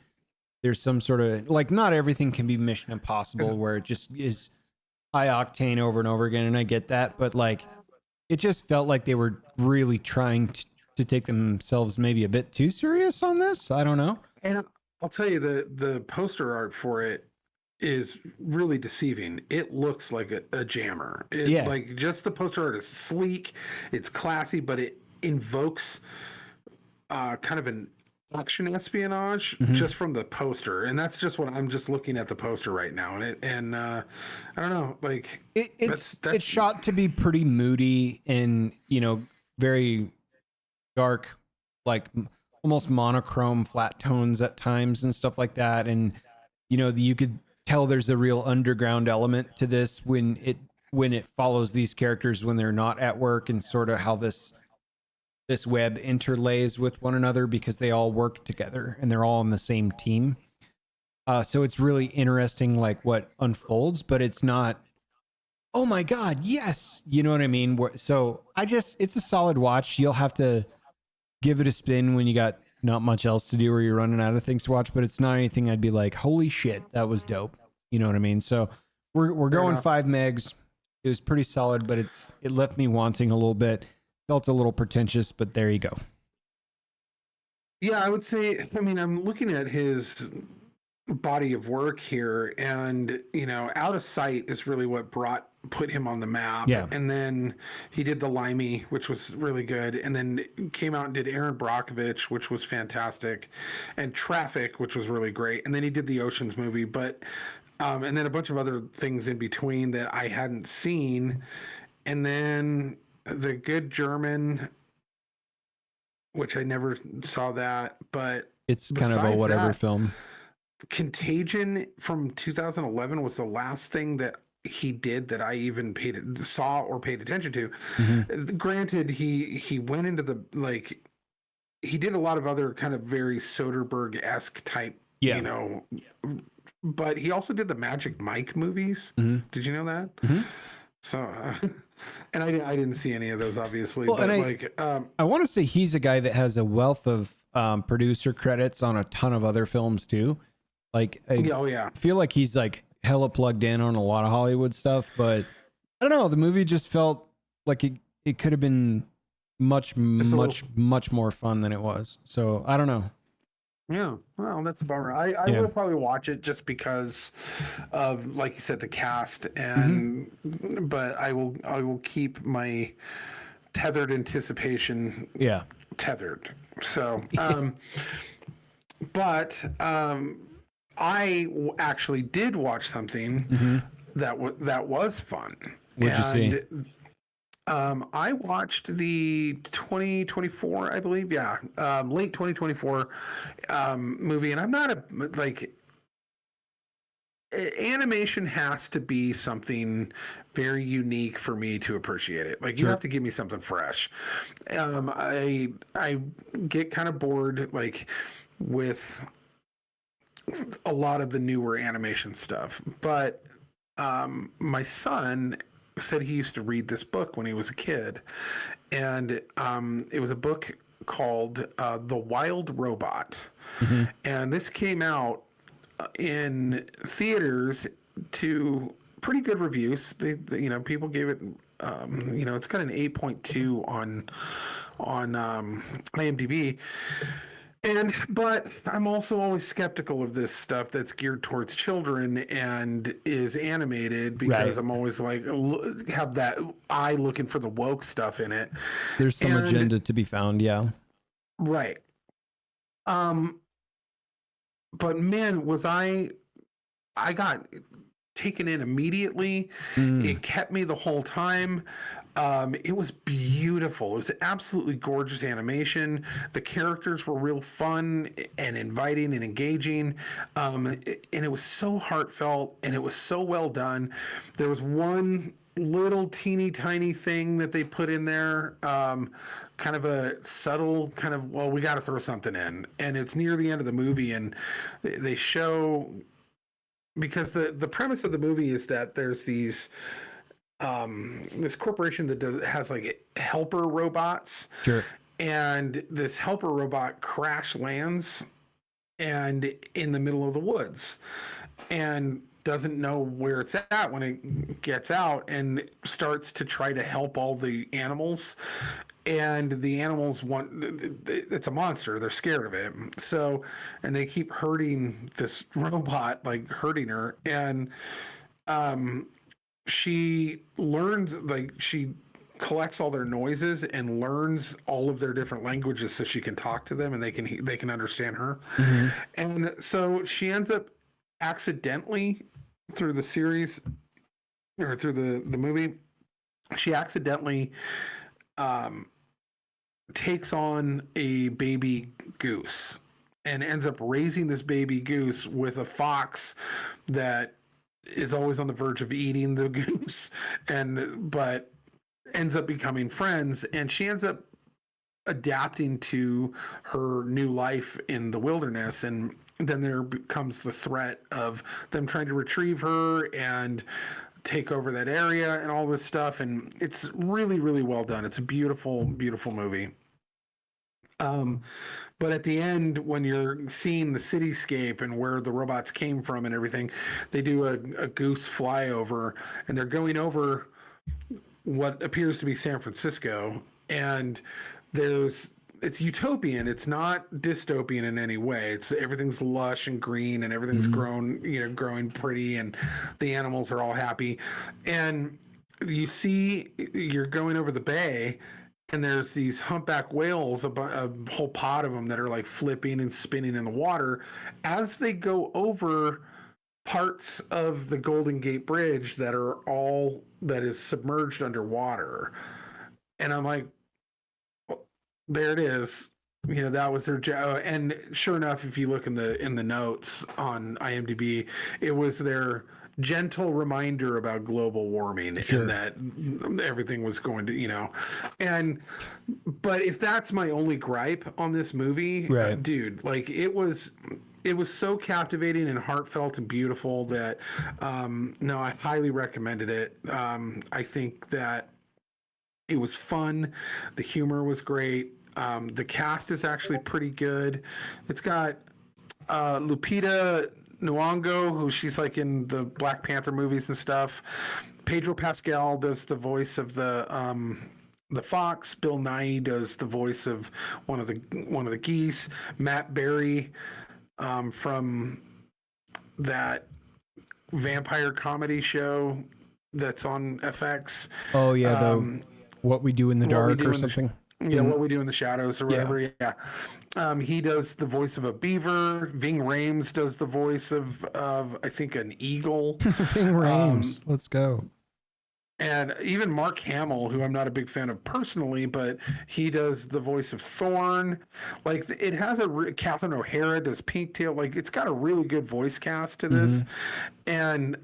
there's some sort of like, not everything can be Mission Impossible where it just is high octane over and over again. And I get that, but like, it just felt like they were really trying to take themselves maybe a bit too serious on this. I don't know. And I'll tell you, the poster art for it is really deceiving. It looks like a jammer. Like, just the poster art is sleek, it's classy, but it invokes kind of an action espionage just from the poster. And that's just what I'm just looking at the poster right now. And I don't know, like it's shot to be pretty moody and, you know, very dark, like almost monochrome flat tones at times and stuff like that. And, you know, you could tell there's a real underground element to this when it follows these characters when they're not at work, and sort of how this web interlays with one another because they all work together and they're all on the same team. So it's really interesting, like, what unfolds, but it's not, oh my God, yes. You know what I mean? So it's a solid watch. You'll have to give it a spin when you got not much else to do or you're running out of things to watch, but it's not anything I'd be like, holy shit, that was dope. You know what I mean? So we're going 5 megs. It was pretty solid, but it left me wanting a little bit. Felt a little pretentious, but there you go. Yeah, I would say, I mean, I'm looking at his body of work here, and Out of Sight is really what put him on the map. Yeah. And then he did The Limey, which was really good, and then came out and did Aaron Brockovich, which was fantastic, and Traffic, which was really great, and then he did the Oceans movie, but and then a bunch of other things in between that I hadn't seen, and then The Good German, which I never saw that, but It's kind of a besides whatever that, film. Contagion from 2011 was the last thing that he did that I even saw or paid attention to. Granted, he went into the he did a lot of other kind of very Soderbergh-esque type, but he also did the Magic Mike movies. Did you know that? So, and I didn't see any of those, obviously. Well, but I want to say he's a guy that has a wealth of producer credits on a ton of other films too. Like, I feel like he's like hella plugged in on a lot of Hollywood stuff, but I don't know. The movie just felt like it could have been much more fun than it was. So I don't know. Yeah, well, that's a bummer. I will probably watch it just because of, like you said, the cast, and but I will keep my tethered anticipation tethered. So, but I actually did watch something that was fun. What'd you see? I watched the 2024, I believe, late 2024 movie, and I'm not animation has to be something very unique for me to appreciate it. Like, you have to give me something fresh. I get kind of bored with a lot of the newer animation stuff, but my son said he used to read this book when he was a kid, and it was a book called The Wild Robot, and this came out in theaters to pretty good reviews. They people gave it it's got an 8.2 on IMDb. But I'm also always skeptical of this stuff that's geared towards children and is animated, because I'm always like, have that eye looking for the woke stuff in it. There's some agenda to be found. Yeah. Right. But man, I got taken in immediately. It kept me the whole time. It was beautiful. It was absolutely gorgeous animation. The characters were real fun and inviting and engaging. And it was so heartfelt, and it was so well done. There was one little teeny tiny thing that they put in there, kind of a subtle kind of, well, we got to throw something in. And it's near the end of the movie, and they show, because the premise of the movie is that there's these this corporation that has like helper robots. Sure. And this helper robot crash lands and in the middle of the woods, and doesn't know where it's at when it gets out, and starts to try to help all the animals. And the animals it's a monster. They're scared of it. So, and they keep hurting this robot, like hurting her. And she learns, she collects all their noises and learns all of their different languages so she can talk to them, and they can understand her. And so she ends up accidentally, through the series or through the movie, she accidentally takes on a baby goose and ends up raising this baby goose with a fox that is always on the verge of eating the goose, but ends up becoming friends, and she ends up adapting to her new life in the wilderness. And then there becomes the threat of them trying to retrieve her and take over that area and all this stuff. And it's really, really well done. It's a beautiful, beautiful movie. But at the end, when you're seeing the cityscape and where the robots came from and everything, they do a goose flyover, and they're going over what appears to be San Francisco. And there's it's utopian. It's not dystopian in any way. It's everything's lush and green and everything's growing pretty, and the animals are all happy. And you're going over the bay, and there's these humpback whales, a whole pod of them that are like flipping and spinning in the water as they go over parts of the Golden Gate Bridge that is submerged underwater. And I'm like, there it is. That was their and sure enough, if you look in the notes on IMDb, it was their gentle reminder about global warming and that everything was going to, but if that's my only gripe on this movie, right. Dude, like it was so captivating and heartfelt and beautiful that no, I highly recommended it. I think that it was fun. The humor was great. The cast is actually pretty good. It's got Lupita Nyong'o, who she's like in the Black Panther movies and stuff. Pedro Pascal does the voice of the fox. Bill Nighy does the voice of one of the geese. Matt Berry from that vampire comedy show that's on FX. Oh yeah, What We Do in the Dark or something. What We Do in the Shadows or whatever. Yeah. He does the voice of a beaver. Ving Rhames does the voice of I think an eagle. Ving Rhames. Let's go. And even Mark Hamill, who I'm not a big fan of personally, but he does the voice of Thorn. Like it has Catherine O'Hara does Pinktail. Like it's got a really good voice cast to this, and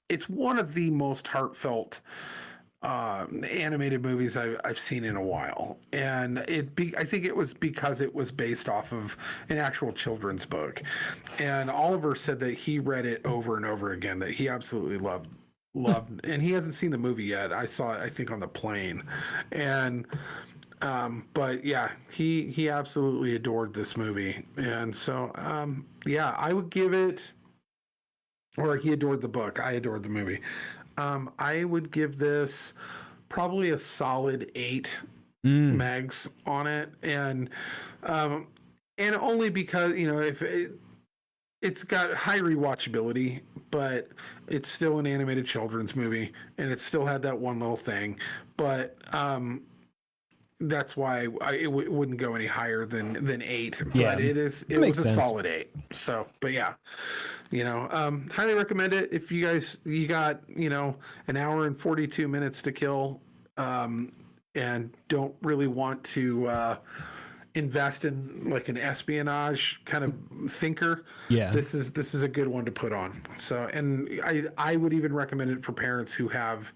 it's one of the most heartfelt animated movies I've seen in a while, and I think it was because it was based off of an actual children's book, and Oliver said that he read it over and over again, that he absolutely loved, and he hasn't seen the movie yet. I saw it, I think, on the plane, and but yeah, he absolutely adored this movie, and so yeah, I would give it, or he adored the book. I adored the movie. I would give this probably a solid 8 megs on it, and only because if it's got high rewatchability, but it's still an animated children's movie, and it still had that one little thing, but that's why it wouldn't go any higher than 8. Yeah, but it was a solid 8. So, but yeah. Highly recommend it if you got an hour and 42 minutes to kill, and don't really want to invest in like an espionage kind of thinker. Yeah, this is a good one to put on. So, and I would even recommend it for parents who have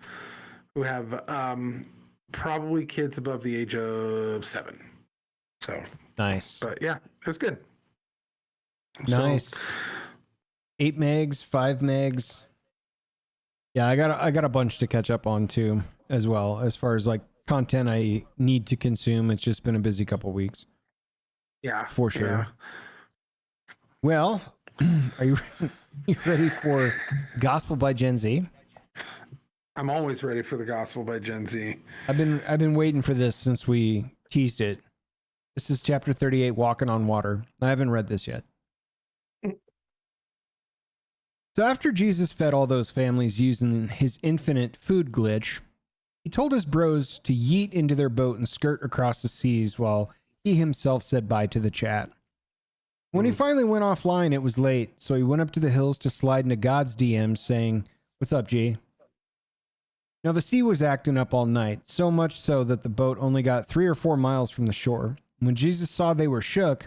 probably kids above the age of 7. So nice. But yeah, it was good. Nice. So, 8 megs, 5 megs. Yeah, I got a bunch to catch up on too, as well, as far as like content I need to consume. It's just been a busy couple weeks. Yeah, for sure. Yeah. Well, are you ready for Gospel by Gen Z? I'm always ready for the Gospel by Gen Z. I've been waiting for this since we teased it. This is chapter 38, Walking on Water. I haven't read this yet. So after Jesus fed all those families using his infinite food glitch, he told his bros to yeet into their boat and skirt across the seas while he himself said bye to the chat. When he finally went offline, it was late, so he went up to the hills to slide into God's DMs saying, "What's up, G?" Now the sea was acting up all night, so much so that the boat only got 3 or 4 miles from the shore. When Jesus saw they were shook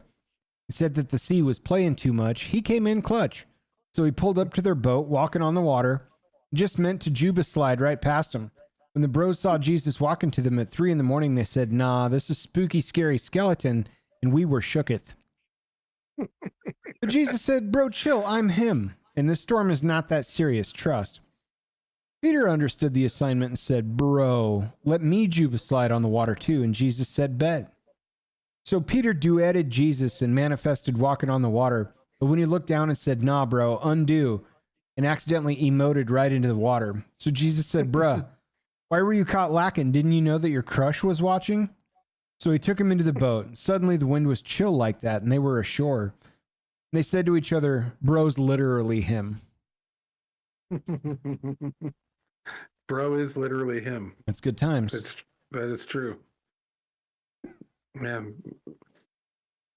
and said that the sea was playing too much, he came in clutch. So he pulled up to their boat, walking on the water, just meant to Juba slide right past them. When the bros saw Jesus walking to them at 3 a.m, they said, "Nah, this is spooky, scary skeleton," and we were shooketh. But Jesus said, "Bro, chill, I'm him, and this storm is not that serious, trust." Peter understood the assignment and said, "Bro, let me Juba slide on the water too," and Jesus said, "Bet." So Peter duetted Jesus and manifested walking on the water. But when he looked down and said, "Nah, bro, undo," and accidentally emoted right into the water. So Jesus said, "Bruh, Why were you caught lacking? Didn't you know that your crush was watching? So he took him into the boat. Suddenly the wind was chill like that, and they were ashore. They said to each other, bro's literally him. Bro is literally him. That's good times. That is true. Man,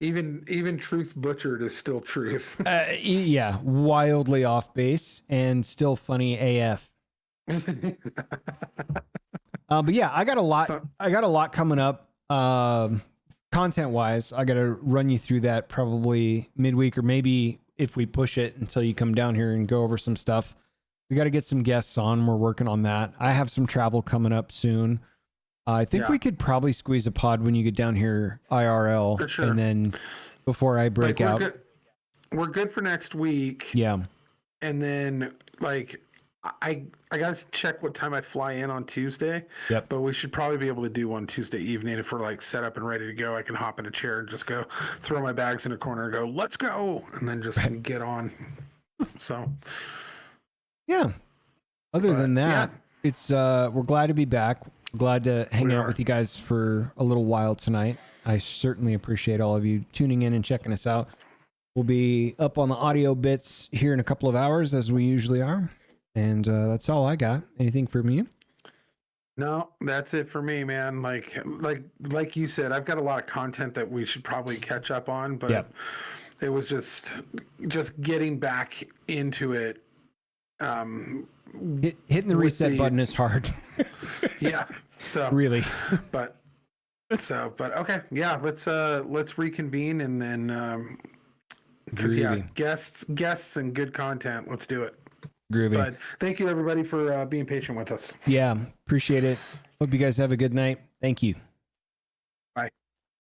even truth butchered is still truth. Yeah, wildly off base and still funny AF. But yeah, I got a lot coming up. Content wise, I got to run you through that probably midweek, or maybe if we push it until you come down here and go over some stuff. We got to get some guests on. We're working on that. I have some travel coming up soon. I think we could probably squeeze a pod when you get down here IRL. For sure. And then before I break out. We're good for next week. Yeah. And then like I gotta check what time I fly in on Tuesday. Yep. But we should probably be able to do one Tuesday evening if we're like set up and ready to go. I can hop in a chair and just go throw my bags in a corner and go, let's go, and then just get on. So yeah. Other than that, it's we're glad to be back. Glad to hang out with you guys for a little while tonight. I certainly appreciate all of you tuning in and checking us out. We'll be up on the audio bits here in a couple of hours, as we usually are. And that's all I got. Anything from you? No, that's it for me, man. Like you said, I've got a lot of content that we should probably catch up on, but it was just getting back into it. Hitting the reset button is hard. Yeah. So really, but okay. Yeah. Let's reconvene and then, cause guests and good content. Let's do it. Groovy. But thank you everybody for being patient with us. Yeah. Appreciate it. Hope you guys have a good night. Thank you.